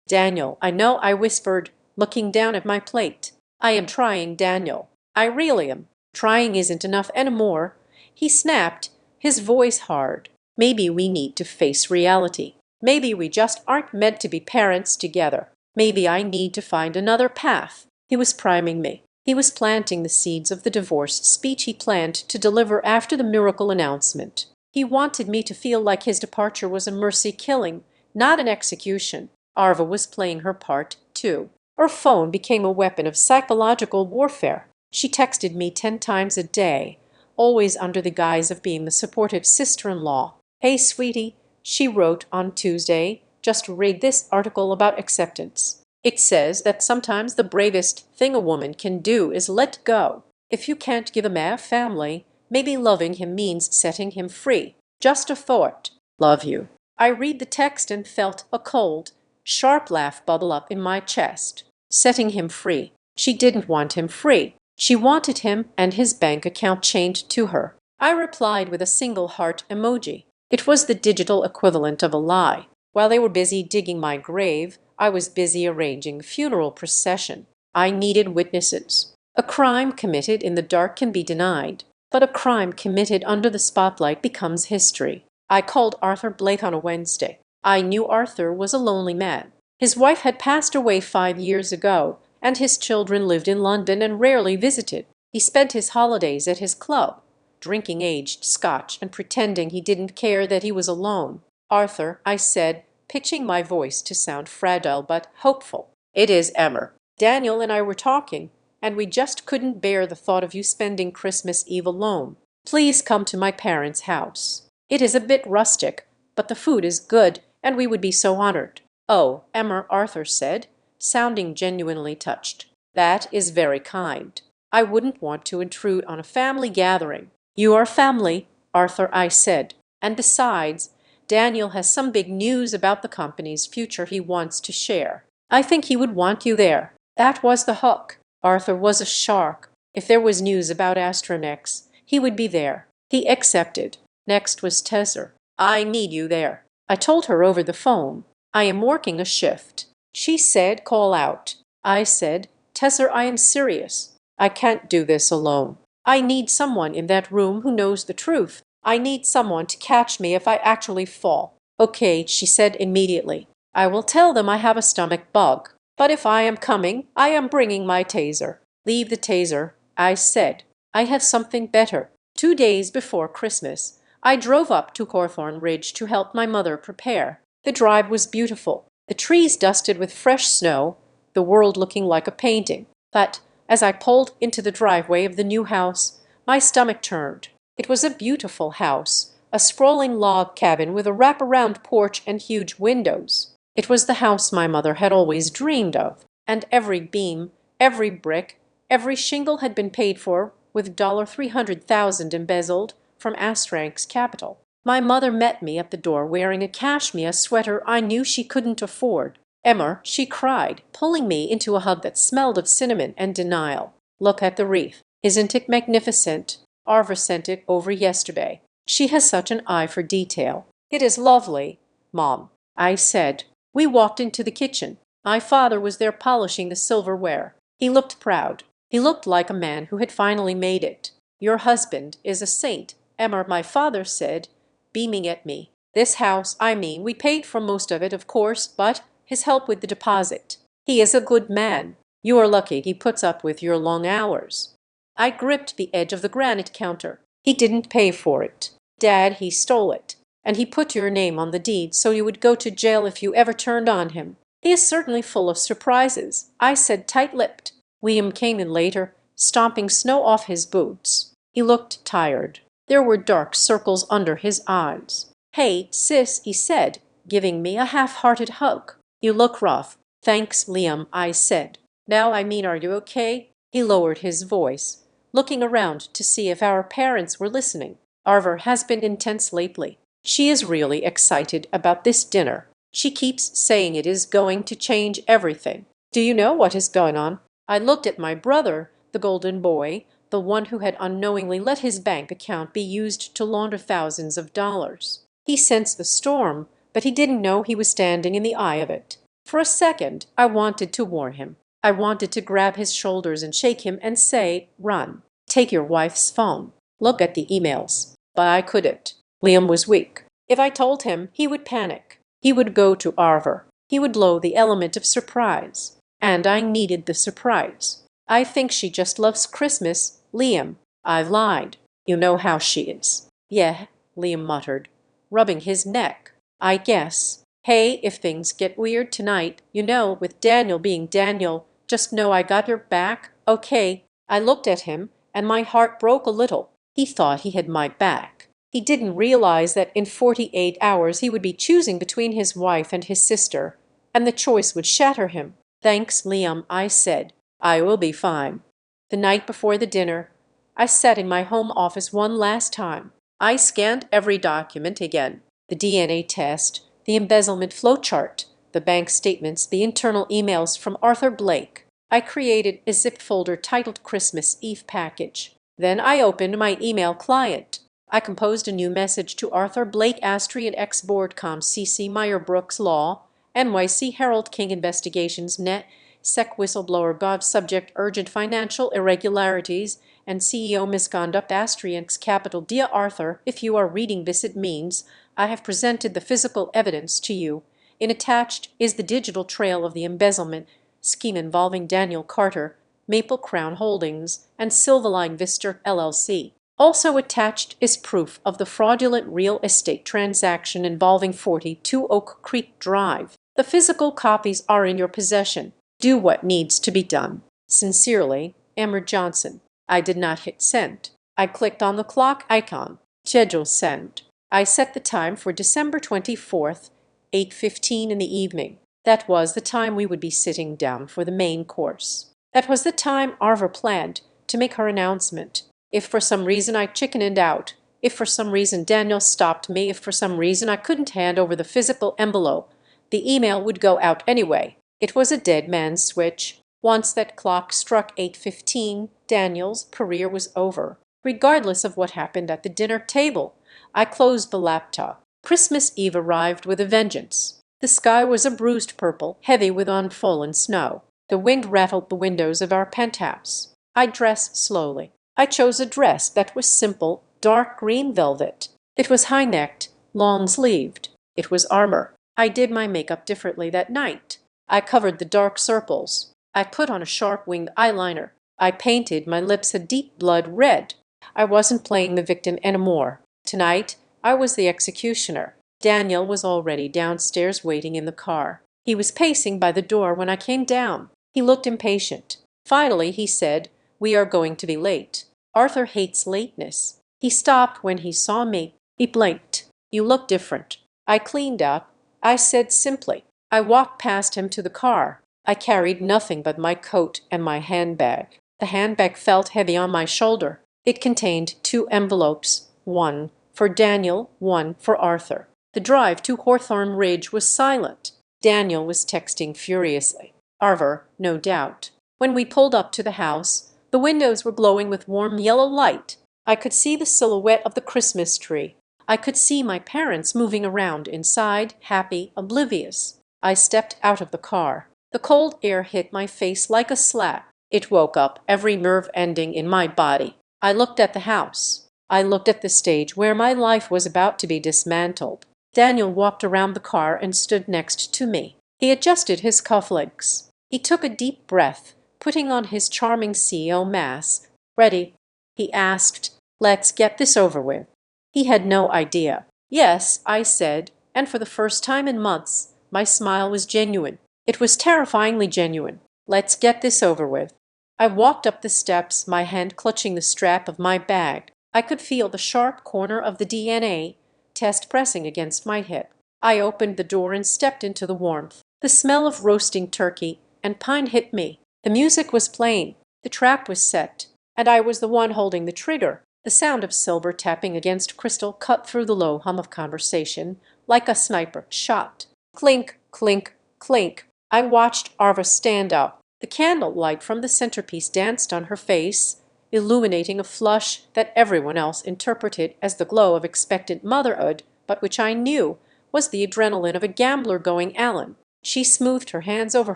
Daniel, I know, I whispered, looking down at my plate. I am trying, Daniel. I really am. Trying isn't enough anymore. He snapped, his voice hard. Maybe we need to face reality. Maybe we just aren't meant to be parents together. Maybe I need to find another path. He was priming me. He was planting the seeds of the divorce speech he planned to deliver after the miracle announcement. He wanted me to feel like his departure was a mercy killing, not an execution. Arva was playing her part, too. Her phone became a weapon of psychological warfare. She texted me 10 times a day, always under the guise of being the supportive sister-in-law. "Hey, sweetie," she wrote on Tuesday, "just read this article about acceptance. It says that sometimes the bravest thing a woman can do is let go. If you can't give a man a family, maybe loving him means setting him free. Just a thought. Love you." I read the text and felt a cold, sharp laugh bubble up in my chest. Setting him free. She didn't want him free. She wanted him and his bank account chained to her. I replied with a single heart emoji. It was the digital equivalent of a lie. While they were busy digging my grave, I was busy arranging the funeral procession. I needed witnesses. A crime committed in the dark can be denied, but a crime committed under the spotlight becomes history. I called Arthur Blake on a Wednesday. I knew Arthur was a lonely man. His wife had passed away 5 years ago, and his children lived in London and rarely visited. He spent his holidays at his club, drinking aged scotch and pretending he didn't care that he was alone. "Arthur," I said, pitching my voice to sound fragile but hopeful. "It is Emmer. Daniel and I were talking, and we just couldn't bear the thought of you spending Christmas Eve alone. Please come to my parents' house. It is a bit rustic, but the food is good, and we would be so honored." "Oh, Emmer," Arthur said, sounding genuinely touched. "That is very kind. I wouldn't want to intrude on a family gathering." "You are family, Arthur," I said. "And besides, Daniel has some big news about the company's future he wants to share. I think he would want you there." That was the hook. Arthur was a shark. If there was news about Astronex, he would be there. He accepted. Next was Tesser. "I need you there." I told her over the phone. "I am working a shift." She said, "Call out." I said, "Tesser, I am serious. I can't do this alone. I need someone in that room who knows the truth. I need someone to catch me if I actually fall." "Okay," she said immediately. "I will tell them I have a stomach bug. But if I am coming, I am bringing my taser." "Leave the taser," I said. "I have something better." 2 days before Christmas, I drove up to Hawthorne Ridge to help my mother prepare. The drive was beautiful, the trees dusted with fresh snow, the world looking like a painting. But as I pulled into the driveway of the new house, my stomach turned. It was a beautiful house, a sprawling log cabin with a wraparound porch and huge windows. It was the house my mother had always dreamed of, and every beam, every brick, every shingle had been paid for with $300,000 embezzled from Astrank's capital. My mother met me at the door wearing a cashmere sweater I knew she couldn't afford. "Emmer," she cried, pulling me into a hug that smelled of cinnamon and denial. "Look at the wreath. Isn't it magnificent? Arva sent it over yesterday. She has such an eye for detail." "It is lovely, Mom," I said. We walked into the kitchen. My father was there polishing the silverware. He looked proud. He looked like a man who had finally made it. "Your husband is a saint," Emmer, my father said, beaming at me. "This house, I mean, we paid for most of it, of course, but his help with the deposit. He is a good man. You are lucky he puts up with your long hours." I gripped the edge of the granite counter. "He didn't pay for it. Dad, he stole it. And he put your name on the deed so you would go to jail if you ever turned on him. He is certainly full of surprises," I said tight-lipped. Liam came in later, stomping snow off his boots. He looked tired. There were dark circles under his eyes. "Hey, sis," he said, giving me a half-hearted hug. "You look rough." "Thanks, Liam," I said. "Now, I mean, are you okay?" He lowered his voice, looking around to see if our parents were listening. "Arva has been intense lately. She is really excited about this dinner. She keeps saying it is going to change everything. Do you know what is going on?" I looked at my brother, the golden boy, the one who had unknowingly let his bank account be used to launder thousands of dollars. He sensed the storm, but he didn't know he was standing in the eye of it. For a second, I wanted to warn him. I wanted to grab his shoulders and shake him and say, "Run. Take your wife's phone. Look at the emails." But I couldn't. Liam was weak. If I told him, he would panic. He would go to Arva. He would blow the element of surprise. And I needed the surprise. I think she just loves Christmas, Liam. I've lied. You know how she is. Yeah, Liam muttered, rubbing his neck. I guess. Hey, if things get weird tonight, with Daniel being Daniel, just know I got your back, okay? I looked at him, and my heart broke a little. He thought he had my back. He didn't realize that in 48 hours he would be choosing between his wife and his sister, and the choice would shatter him. Thanks, Liam, I said. I will be fine. The night before the dinner, I sat in my home office one last time. I scanned every document again. The DNA test, the embezzlement flowchart, the bank statements, the internal emails from Arthur Blake. I created a zip folder titled Christmas Eve Package. Then I opened my email client. I composed a new message to Arthur Blake Astrian ex-Boardcom CC Meyer Brooks Law, NYC Herald King Investigations Net, SEC Whistleblower Gov Subject Urgent Financial Irregularities and CEO Misconduct Astrian's Capital. Dear Arthur, if you are reading this, it means I have presented the physical evidence to you. In attached is the digital trail of the embezzlement scheme involving Daniel Carter, Maple Crown Holdings, and Silverline Vista LLC. Also attached is proof of the fraudulent real estate transaction involving 42 Oak Creek Drive. The physical copies are in your possession. Do what needs to be done. Sincerely, Emmer Johnson. I did not hit send. I clicked on the clock icon. Schedule send. I set the time for December 24th, 8:15 in the evening. That was the time we would be sitting down for the main course. That was the time Arva planned to make her announcement. If for some reason I chickened out, if for some reason Daniel stopped me, if for some reason I couldn't hand over the physical envelope, the email would go out anyway. It was a dead man's switch. Once that clock struck 8:15, Daniel's career was over. Regardless of what happened at the dinner table, I closed the laptop. Christmas Eve arrived with a vengeance. The sky was a bruised purple, heavy with unfallen snow. The wind rattled the windows of our penthouse. I dressed slowly. I chose a dress that was simple, dark green velvet. It was high-necked, long-sleeved. It was armor. I did my makeup differently that night. I covered the dark circles. I put on a sharp-winged eyeliner. I painted my lips a deep blood red. I wasn't playing the victim anymore. Tonight, I was the executioner. Daniel was already downstairs waiting in the car. He was pacing by the door when I came down. He looked impatient. Finally, he said, "We are going to be late." Arthur hates lateness. He stopped when he saw me. He blinked. "You look different." I cleaned up. I said simply. I walked past him to the car. I carried nothing but my coat and my handbag. The handbag felt heavy on my shoulder. It contained 2 envelopes, one for Daniel, one for Arthur. The drive to Hawthorne Ridge was silent. Daniel was texting furiously. Arthur, no doubt. When we pulled up to the house, the windows were glowing with warm yellow light. I could see the silhouette of the Christmas tree. I could see my parents moving around inside, happy, oblivious. I stepped out of the car. The cold air hit my face like a slap. It woke up every nerve ending in my body. I looked at the house. I looked at the stage where my life was about to be dismantled. Daniel walked around the car and stood next to me. He adjusted his cufflinks. He took a deep breath, putting on his charming CEO mask. "Ready?" he asked. "Let's get this over with." He had no idea. "Yes," I said, and for the first time in months, my smile was genuine. It was terrifyingly genuine. "Let's get this over with." I walked up the steps, my hand clutching the strap of my bag. I could feel the sharp corner of the DNA test pressing against my hip. I opened the door and stepped into the warmth. The smell of roasting turkey and pine hit me. The music was playing. The trap was set, and I was the one holding the trigger. The sound of silver tapping against crystal cut through the low hum of conversation like a sniper shot. Clink, clink, clink. I watched Arva stand up. The candlelight from the centerpiece danced on her face, illuminating a flush that everyone else interpreted as the glow of expectant motherhood, but which I knew was the adrenaline of a gambler going Allen. She smoothed her hands over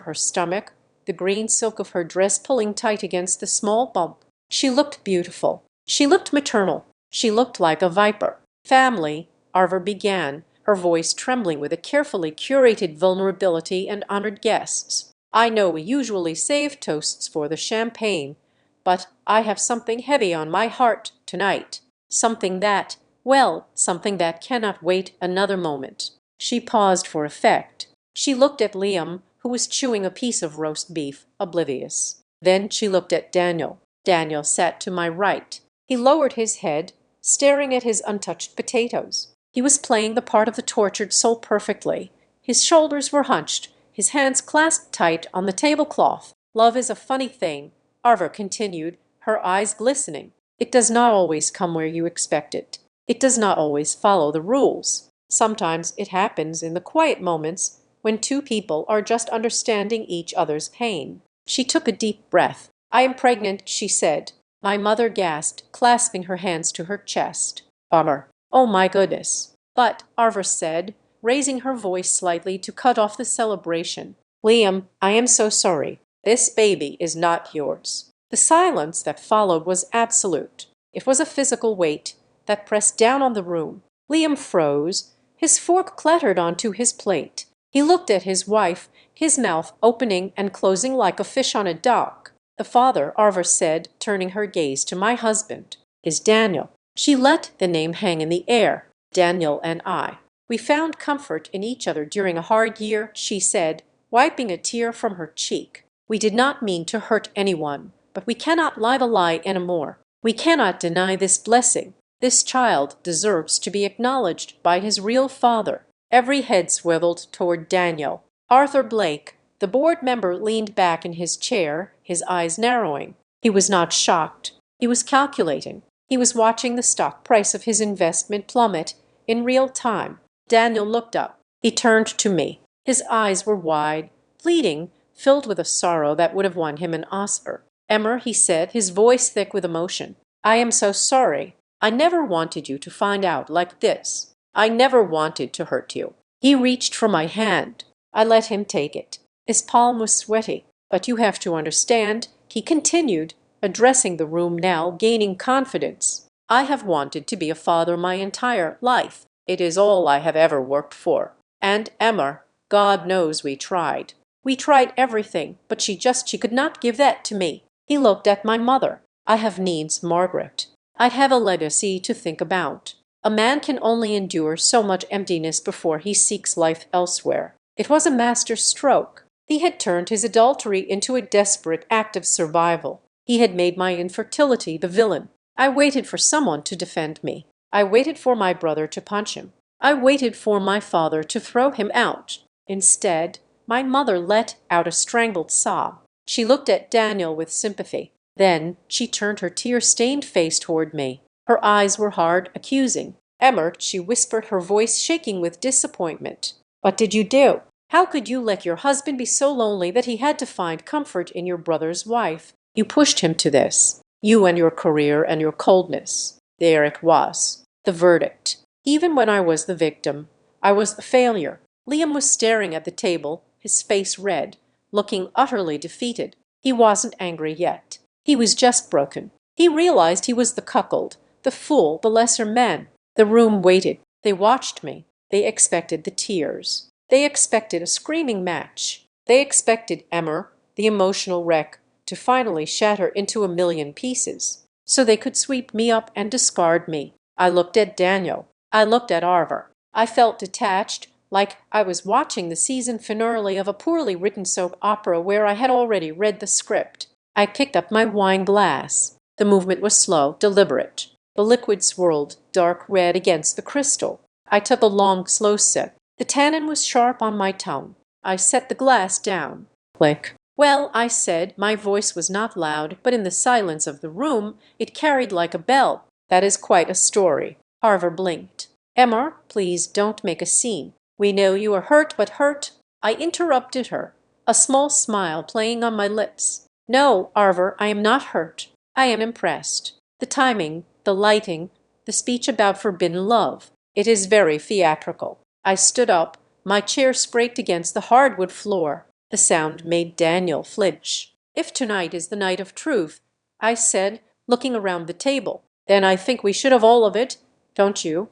her stomach, the green silk of her dress pulling tight against the small bump. She looked beautiful. She looked maternal. She looked like a viper. "Family," Arva began, her voice trembling with a carefully curated vulnerability and honored guests. "I know we usually save toasts for the champagne, but I have something heavy on my heart tonight. Something that, well, something that cannot wait another moment." She paused for effect. She looked at Liam, who was chewing a piece of roast beef, oblivious. Then she looked at Daniel. Daniel sat to my right. He lowered his head, staring at his untouched potatoes. He was playing the part of the tortured soul perfectly. His shoulders were hunched, his hands clasped tight on the tablecloth. "Love is a funny thing," Arver continued, her eyes glistening. "It does not always come where you expect it. It does not always follow the rules. Sometimes it happens in the quiet moments when two people are just understanding each other's pain." She took a deep breath. "I am pregnant," she said. My mother gasped, clasping her hands to her chest. "Bummer. Oh my goodness." "But," Arver said, raising her voice slightly to cut off the celebration, "Liam, I am so sorry. This baby is not yours." The silence that followed was absolute. It was a physical weight that pressed down on the room. Liam froze. His fork clattered onto his plate. He looked at his wife, his mouth opening and closing like a fish on a dock. "The father," Arver said, turning her gaze to my husband, "is Daniel." She let the name hang in the air. "Daniel and I. We found comfort in each other during a hard year," she said, wiping a tear from her cheek. "We did not mean to hurt anyone, but we cannot live a lie anymore. We cannot deny this blessing. This child deserves to be acknowledged by his real father." Every head swiveled toward Daniel. Arthur Blake, the board member, leaned back in his chair, his eyes narrowing. He was not shocked. He was calculating. He was watching the stock price of his investment plummet in real time. Daniel looked up. He turned to me. His eyes were wide, pleading, filled with a sorrow that would have won him an Oscar. "Emmer," he said, his voice thick with emotion, "I am so sorry. I never wanted you to find out like this. I never wanted to hurt you." He reached for my hand. I let him take it. His palm was sweaty. "But you have to understand," he continued, addressing the room now, gaining confidence. "I have wanted to be a father my entire life. It is all I have ever worked for. And Emma, God knows we tried. We tried everything, but she could not give that to me." He looked at my mother. "I have needs, Margaret. I have a legacy to think about. A man can only endure so much emptiness before he seeks life elsewhere." It was a master stroke. He had turned his adultery into a desperate act of survival. He had made my infertility the villain. I waited for someone to defend me. I waited for my brother to punch him. I waited for my father to throw him out. Instead, my mother let out a strangled sob. She looked at Daniel with sympathy. Then she turned her tear-stained face toward me. Her eyes were hard, accusing. "Emmer," she whispered, her voice shaking with disappointment, "what did you do? How could you let your husband be so lonely that he had to find comfort in your brother's wife? You pushed him to this. You and your career and your coldness." There it was. The verdict. Even when I was the victim, I was the failure. Liam was staring at the table, his face red, looking utterly defeated. He wasn't angry yet. He was just broken. He realized he was the cuckold, the fool, the lesser man. The room waited. They watched me. They expected the tears. They expected a screaming match. They expected Emmer, the emotional wreck, to finally shatter into a million pieces, so they could sweep me up and discard me. I looked at Daniel. I looked at Arver. I felt detached, like I was watching the season finale of a poorly written soap opera where I had already read the script. I picked up my wine glass. The movement was slow, deliberate. The liquid swirled, dark red against the crystal. I took a long, slow sip. The tannin was sharp on my tongue. I set the glass down. Click. "Well," I said. My voice was not loud, but in the silence of the room it carried like a bell. "That is quite a story." Harver blinked. "Emma, please don't make a scene. We know you are hurt, but hurt—" I interrupted her, a small smile playing on my lips. "No, Arver, I am not hurt. I am impressed. The timing, the lighting, the speech about forbidden love. It is very theatrical." I stood up. My chair scraped against the hardwood floor. The sound made Daniel flinch. "If tonight is the night of truth," I said, looking around the table, "then I think we should have all of it. Don't you?"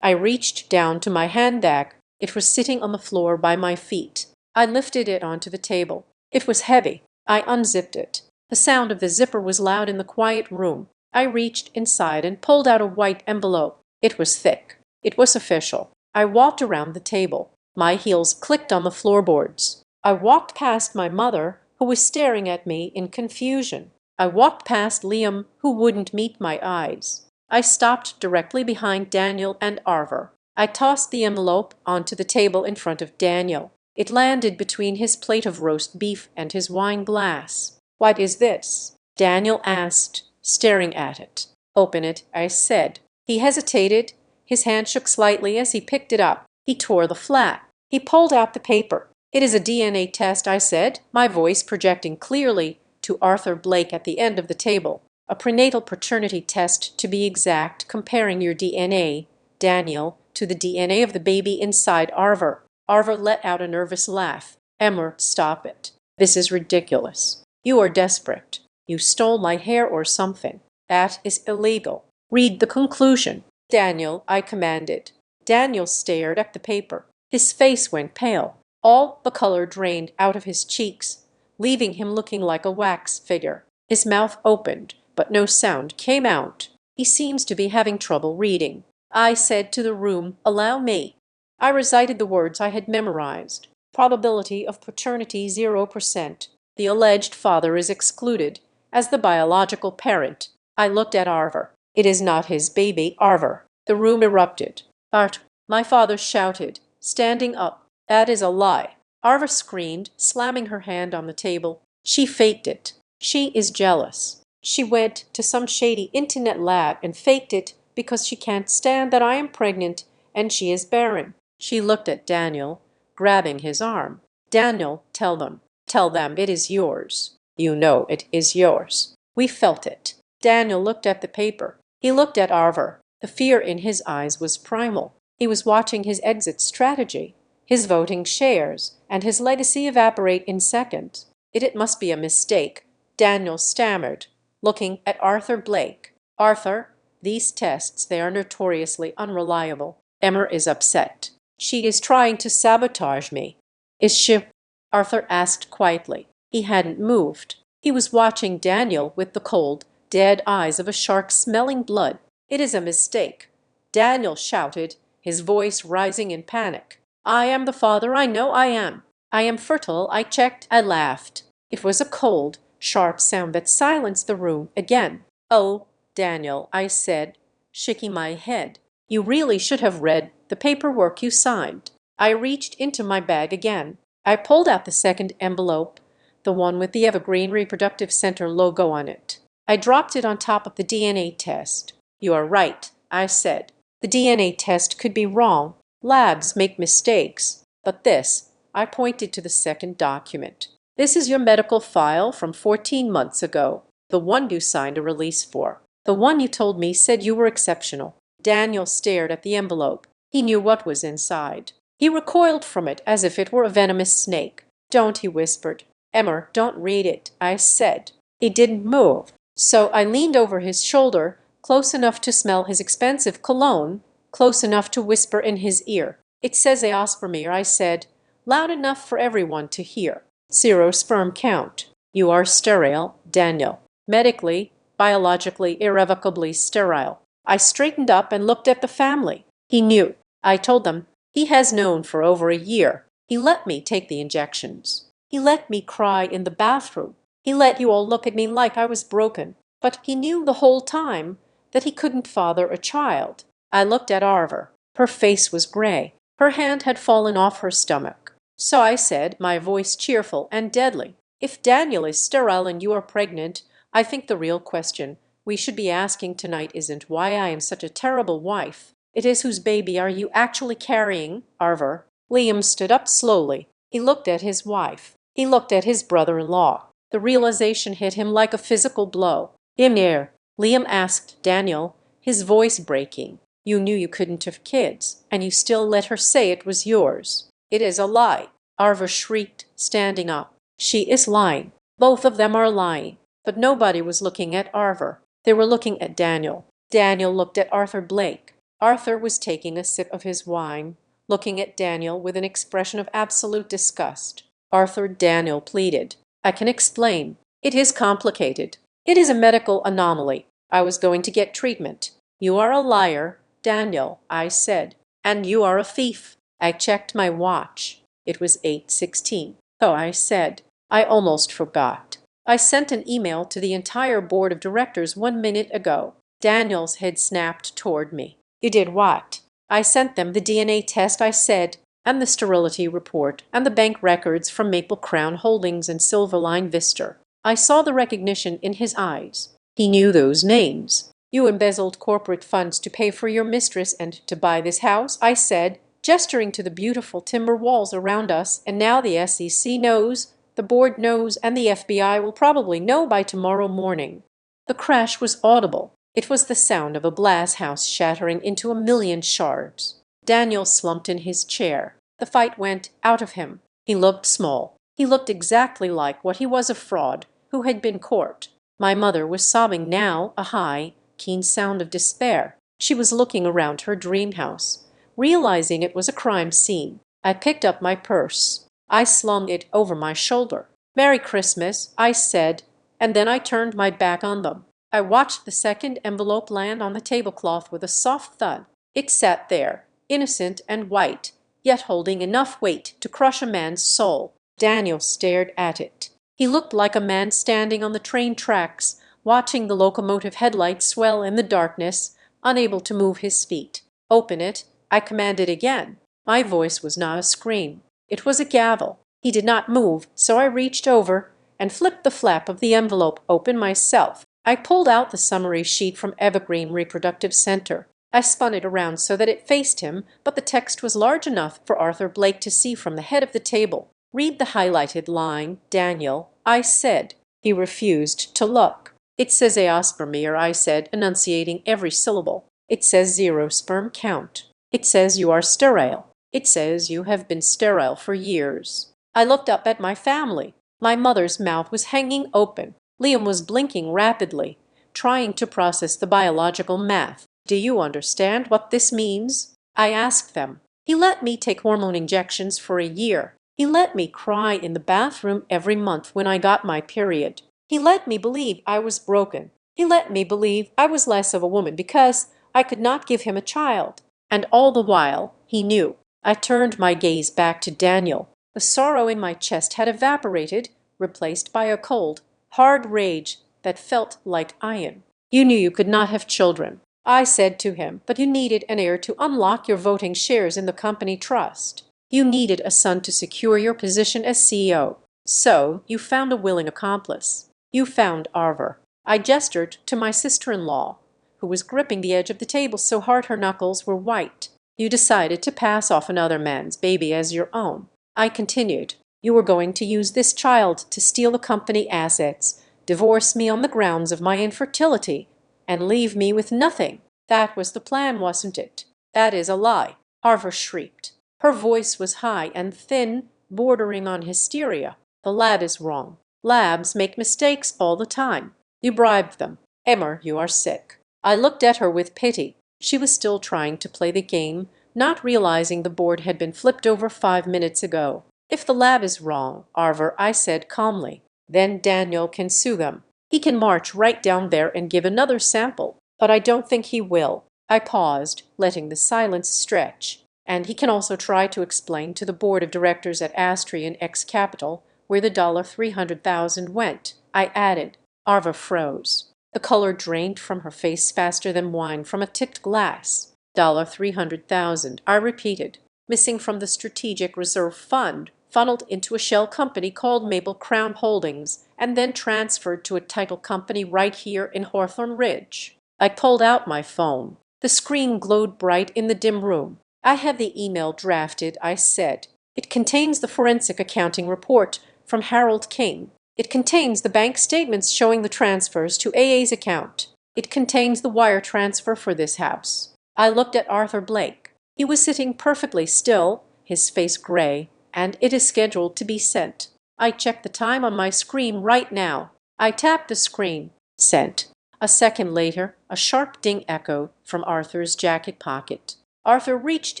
I reached down to my handbag. It was sitting on the floor by my feet. I lifted it onto the table. It was heavy. I unzipped it. The sound of the zipper was loud in the quiet room. I reached inside and pulled out a white envelope. It was thick. It was official. I walked around the table. My heels clicked on the floorboards. I walked past my mother, who was staring at me in confusion. I walked past Liam, who wouldn't meet my eyes. I stopped directly behind Daniel and Arver. I tossed the envelope onto the table in front of Daniel. It landed between his plate of roast beef and his wine glass. "What is this?" Daniel asked, staring at it. "Open it," I said. He hesitated. His hand shook slightly as he picked it up. He tore the flap. He pulled out the paper. "It is a DNA test," I said, my voice projecting clearly to Arthur Blake at the end of the table. "A prenatal paternity test, to be exact, comparing your DNA, Daniel, to the DNA of the baby inside Arver." Arver let out a nervous laugh. "Emmer, stop it. This is ridiculous. You are desperate. You stole my hair or something. That is illegal. Read the conclusion." "Daniel," I commanded. Daniel stared at the paper. His face went pale. All the color drained out of his cheeks, leaving him looking like a wax figure. His mouth opened, but no sound came out. "He seems to be having trouble reading." I said to the room, "Allow me." I recited the words I had memorized. Probability of paternity 0%. The alleged father is excluded as the biological parent. I looked at Arver. "It is not his baby, Arver." The room erupted. "Art," my father shouted, standing up. "That is a lie." Arver screamed, slamming her hand on the table. "She faked it. She is jealous. She went to some shady internet lab and faked it because she can't stand that I am pregnant and she is barren." She looked at Daniel, grabbing his arm. "Daniel, tell them. Tell them it is yours. You know it is yours." We felt it. Daniel looked at the paper. He looked at Arver. The fear in his eyes was primal. He was watching his exit strategy, his voting shares, and his legacy evaporate in seconds. It must be a mistake," Daniel stammered, looking at Arthur Blake. "Arthur, these tests, they are notoriously unreliable. Emmer is upset. She is trying to sabotage me." "Is she?" Arthur asked quietly. He hadn't moved. He was watching Daniel with the cold, dead eyes of a shark smelling blood. "It is a mistake," Daniel shouted, his voice rising in panic. "I am the father, I know I am. I am fertile, I checked." I laughed. It was a cold, sharp sound that silenced the room again. "Oh, Daniel," I said, shaking my head. "You really should have read the paperwork you signed." I reached into my bag again. I pulled out the second envelope, the one with the Evergreen Reproductive Center logo on it. I dropped it on top of the DNA test. "You are right," I said. "The DNA test could be wrong. Labs make mistakes. But this," I pointed to the second document. "This is your medical file from 14 months ago. The one you signed a release for. The one you told me said you were exceptional." Daniel stared at the envelope. He knew what was inside. He recoiled from it as if it were a venomous snake. "Don't," he whispered. "Emmer, don't read it," I said. He didn't move. So I leaned over his shoulder, close enough to smell his expensive cologne, close enough to whisper in his ear. "It says eospermia," I said, loud enough for everyone to hear. "0 sperm count. You are sterile, Daniel. Medically, biologically, irrevocably sterile." I straightened up and looked at the family. He knew. I told them. He has known for over a year. He let me take the injections. He let me cry in the bathroom. He let you all look at me like I was broken. But he knew the whole time that he couldn't father a child. I looked at Arver. Her face was gray. Her hand had fallen off her stomach. So I said, my voice cheerful and deadly, "If Daniel is sterile and you are pregnant, I think the real question we should be asking tonight isn't why I am such a terrible wife. It is whose baby are you actually carrying, Arver?" Liam stood up slowly. He looked at his wife. He looked at his brother-in-law. The realization hit him like a physical blow. "Imir," Liam asked Daniel, his voice breaking. "You knew you couldn't have kids, and you still let her say it was yours." "It is a lie," Arver shrieked, standing up. "She is lying. Both of them are lying." But nobody was looking at Arver. They were looking at Daniel. Daniel looked at Arthur Blake. Arthur was taking a sip of his wine, looking at Daniel with an expression of absolute disgust. "Arthur," Daniel pleaded, "I can explain. It is complicated. It is a medical anomaly. I was going to get treatment." "You are a liar, Daniel," I said, "and you are a thief." I checked my watch. It was 8:16. "Oh," I said, "I almost forgot. I sent an email to the entire board of directors 1 minute ago." Daniel's head snapped toward me. "You did what?" "I sent them the DNA test," I said, "and the sterility report, and the bank records from Maple Crown Holdings and Silverline Vista." I saw the recognition in his eyes. He knew those names. "You embezzled corporate funds to pay for your mistress and to buy this house," I said, gesturing to the beautiful timber walls around us, "and now the SEC knows, the board knows, and the FBI will probably know by tomorrow morning." The crash was audible. It was the sound of a glass house shattering into a million shards. Daniel slumped in his chair. The fight went out of him. He looked small. He looked exactly like what he was, a fraud who had been caught. My mother was sobbing now, a high, keen sound of despair. She was looking around her dream house, realizing it was a crime scene. I picked up my purse. I slung it over my shoulder. "Merry Christmas," I said, and then I turned my back on them. I watched the second envelope land on the tablecloth with a soft thud. It sat there, innocent and white, yet holding enough weight to crush a man's soul. Daniel stared at it. He looked like a man standing on the train tracks, watching the locomotive headlights swell in the darkness, unable to move his feet. "Open it," I commanded again. My voice was not a scream. It was a gavel. He did not move, so I reached over and flipped the flap of the envelope open myself. I pulled out the summary sheet from Evergreen Reproductive Center. I spun it around so that it faced him, but the text was large enough for Arthur Blake to see from the head of the table. "Read the highlighted line, Daniel," I said. He refused to look. "It says aospermia," I said, enunciating every syllable. "It says 0 sperm count. It says you are sterile. It says you have been sterile for years." I looked up at my family. My mother's mouth was hanging open. Liam was blinking rapidly, trying to process the biological math. "Do you understand what this means?" I asked them. "He let me take hormone injections for a year. He let me cry in the bathroom every month when I got my period. He let me believe I was broken. He let me believe I was less of a woman because I could not give him a child. And all the while, he knew." I turned my gaze back to Daniel. The sorrow in my chest had evaporated, replaced by a cold, hard rage that felt like iron. "You knew you could not have children," I said to him, "but you needed an heir to unlock your voting shares in the company trust. You needed a son to secure your position as CEO. So you found a willing accomplice. You found Arthur." I gestured to my sister-in-law, who was gripping the edge of the table so hard her knuckles were white. "You decided to pass off another man's baby as your own." I continued. "You were going to use this child to steal the company assets, divorce me on the grounds of my infertility, and leave me with nothing. That was the plan, wasn't it?" "That is a lie," Arthur shrieked. Her voice was high and thin, bordering on hysteria. "The lab is wrong. Labs make mistakes all the time. You bribed them. Emmer, you are sick." I looked at her with pity. She was still trying to play the game, not realizing the board had been flipped over 5 minutes ago. "If the lab is wrong, Arthur," I said calmly, "then Daniel can sue them. He can march right down there and give another sample, but I don't think he will." I paused, letting the silence stretch. "And he can also try to explain to the board of directors at Astrian X Capital where the $300,000 went," I added. Arthur froze. The color drained from her face faster than wine from a tipped glass. $300,000, I repeated, "missing from the Strategic Reserve Fund, funneled into a shell company called Maple Crown Holdings, and then transferred to a title company right here in Hawthorne Ridge." I pulled out my phone. The screen glowed bright in the dim room. "I have the email drafted," I said. "It contains the forensic accounting report from Harold King. It contains the bank statements showing the transfers to AA's account. It contains the wire transfer for this house." I looked at Arthur Blake. He was sitting perfectly still, his face gray, and "It is scheduled to be sent." I checked the time on my screen right now. I tapped the screen. Sent. A second later, a sharp ding echoed from Arthur's jacket pocket. Arthur reached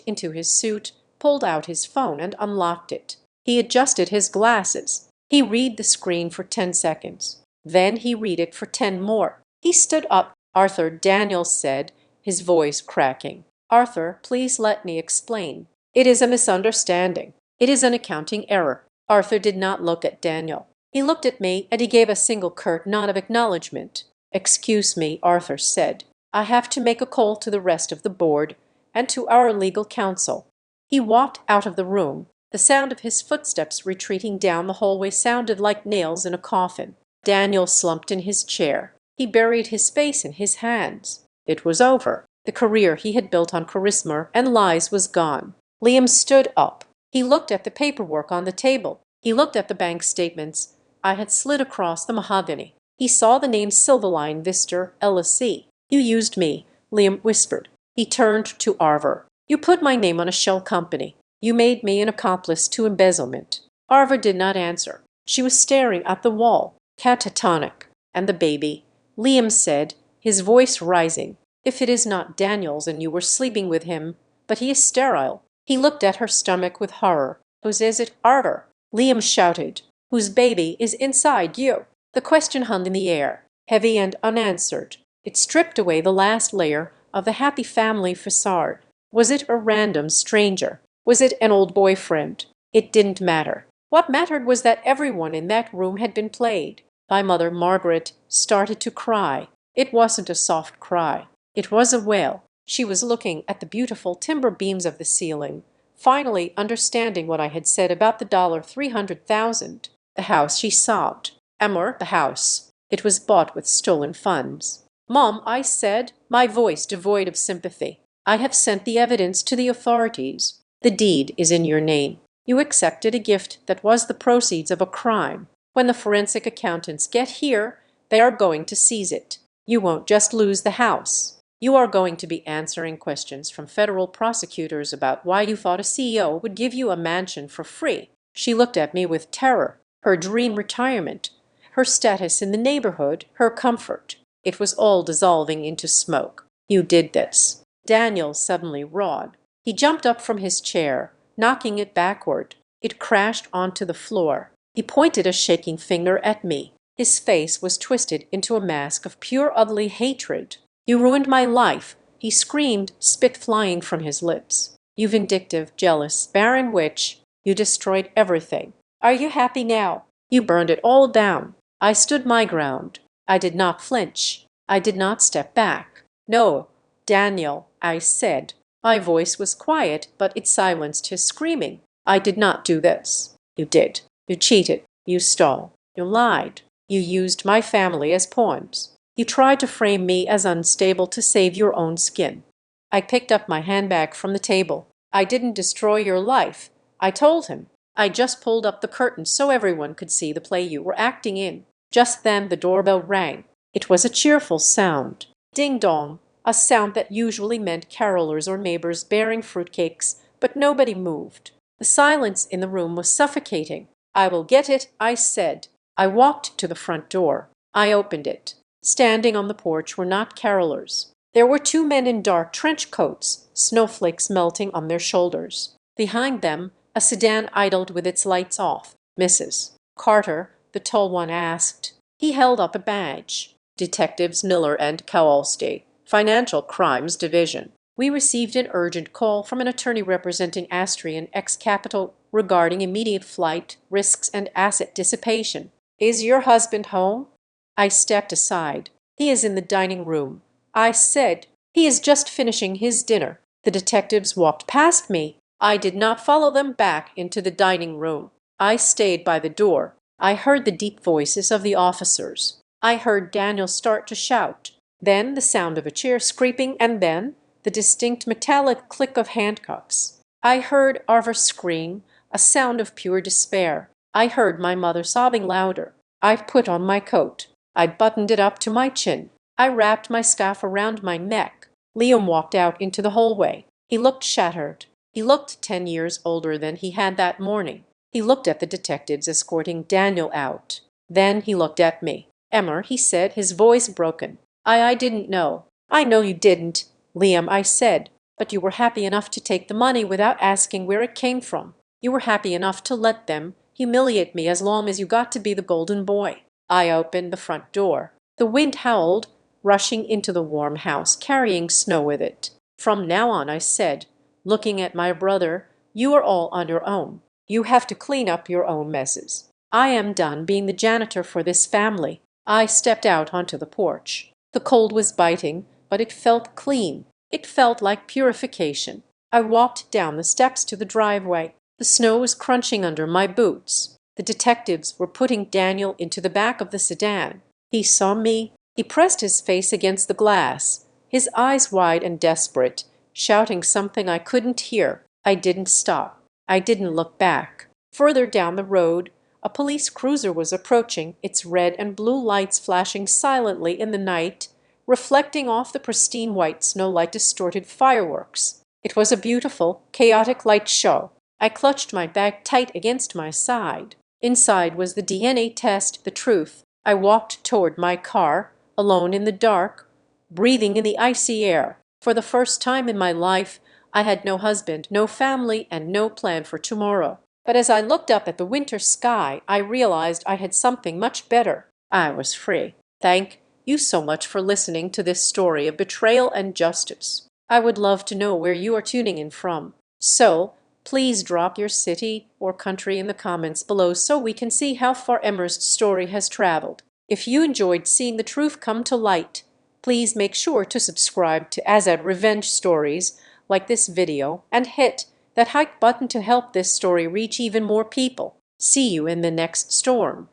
into his suit, pulled out his phone, and unlocked it. He adjusted his glasses. He read the screen for 10 seconds. Then he read it for 10 more. He stood up. "Arthur," Daniel said, his voice cracking. "Arthur, please let me explain. It is a misunderstanding. It is an accounting error." Arthur did not look at Daniel. He looked at me, and he gave a single curt nod of acknowledgement. "Excuse me," Arthur said. "I have to make a call to the rest of the board and to our legal counsel." He walked out of the room. The sound of his footsteps retreating down the hallway sounded like nails in a coffin. Daniel slumped in his chair. He buried his face in his hands. It was over. The career he had built on charisma and lies was gone. Liam stood up. He looked at the paperwork on the table. He looked at the bank statements I had slid across the mahogany. He saw the name Silverline Vista LLC. "You used me," Liam whispered. He turned to Arthur. "You put my name on a shell company. You made me an accomplice to embezzlement." Arthur did not answer. She was staring at the wall, catatonic. "And the baby," Liam said, his voice rising. "If it is not Daniel's and you were sleeping with him, but he is sterile." He looked at her stomach with horror. "Whose is it, Arthur?" Liam shouted. "Whose baby is inside you?" The question hung in the air, heavy and unanswered. It stripped away the last layer of the happy family facade. Was it a random stranger? Was it an old boyfriend? It didn't matter. What mattered was that everyone in that room had been played. My mother, Margaret, started to cry. It wasn't a soft cry. It was a wail. She was looking at the beautiful timber beams of the ceiling, finally understanding what I had said about the $300,000. The house, she sobbed. "Amor, the house. It was bought with stolen funds." "Mom," I said, my voice devoid of sympathy, "I have sent the evidence to the authorities. The deed is in your name. You accepted a gift that was the proceeds of a crime. When the forensic accountants get here, they are going to seize it. You won't just lose the house. You are going to be answering questions from federal prosecutors about why you thought a CEO would give you a mansion for free." She looked at me with terror. Her dream retirement, her status in the neighborhood, her comfort. It was all dissolving into smoke. "You did this." Daniel suddenly roared. He jumped up from his chair, knocking it backward. It crashed onto the floor. He pointed a shaking finger at me. His face was twisted into a mask of pure ugly hatred. "You ruined my life," he screamed, spit flying from his lips. "You vindictive, jealous, barren witch. You destroyed everything. Are you happy now? You burned it all down." I stood my ground. I did not flinch. I did not step back. "No, Daniel," I said. My voice was quiet, but it silenced his screaming. "I did not do this. You did. You cheated. You stole. You lied. You used my family as pawns. You tried to frame me as unstable to save your own skin." I picked up my handbag from the table. "I didn't destroy your life," I told him. "I just pulled up the curtain so everyone could see the play you were acting in." Just then the doorbell rang. It was a cheerful sound. Ding-dong, a sound that usually meant carolers or neighbors bearing fruitcakes, but nobody moved. The silence in the room was suffocating. "I will get it," I said. I walked to the front door. I opened it. Standing on the porch were not carolers. There were two men in dark trench coats, snowflakes melting on their shoulders. Behind them, a sedan idled with its lights off. "Mrs. Carter?" the tall one asked. He held up a badge. "Detectives Miller and Kowalski, Financial Crimes Division. We received an urgent call from an attorney representing Astrian X-Capital regarding immediate flight, risks, and asset dissipation. Is your husband home?" I stepped aside. "He is in the dining room," I said. "He is just finishing his dinner." The detectives walked past me. I did not follow them back into the dining room. I stayed by the door. I heard the deep voices of the officers. I heard Daniel start to shout. Then the sound of a chair scraping, and then the distinct metallic click of handcuffs. I heard Arthur scream, a sound of pure despair. I heard my mother sobbing louder. I put on my coat. I buttoned it up to my chin. I wrapped my scarf around my neck. Liam walked out into the hallway. He looked shattered. He looked 10 years older than he had that morning. He looked at the detectives escorting Daniel out. Then he looked at me. "Emmer," he said, his voice broken. I didn't know. I know you didn't, Liam, I said. But you were happy enough to take the money without asking where it came from. You were happy enough to let them humiliate me as long as you got to be the golden boy. I opened the front door. The wind howled, rushing into the warm house, carrying snow with it. From now on, I said, looking at my brother, you are all on your own. You have to clean up your own messes. I am done being the janitor for this family. I stepped out onto the porch. The cold was biting, but it felt clean. It felt like purification. I walked down the steps to the driveway. The snow was crunching under my boots. The detectives were putting Daniel into the back of the sedan. He saw me. He pressed his face against the glass, his eyes wide and desperate, shouting something I couldn't hear. I didn't stop. I didn't look back. Further down the road, a police cruiser was approaching, its red and blue lights flashing silently in the night, reflecting off the pristine white snow like distorted fireworks. It was a beautiful, chaotic light show. I clutched my bag tight against my side. Inside was the DNA test, the truth. I walked toward my car, alone in the dark, breathing in the icy air. For the first time in my life, I had no husband, no family, and no plan for tomorrow. But as I looked up at the winter sky, I realized I had something much better. I was free. Thank you so much for listening to this story of betrayal and justice. I would love to know where you are tuning in from. So, please drop your city or country in the comments below so we can see how far Emmer's story has traveled. If you enjoyed seeing the truth come to light, please make sure to subscribe to Azad Revenge Stories, like this video, and hit that like button to help this story reach even more people. See you in the next storm.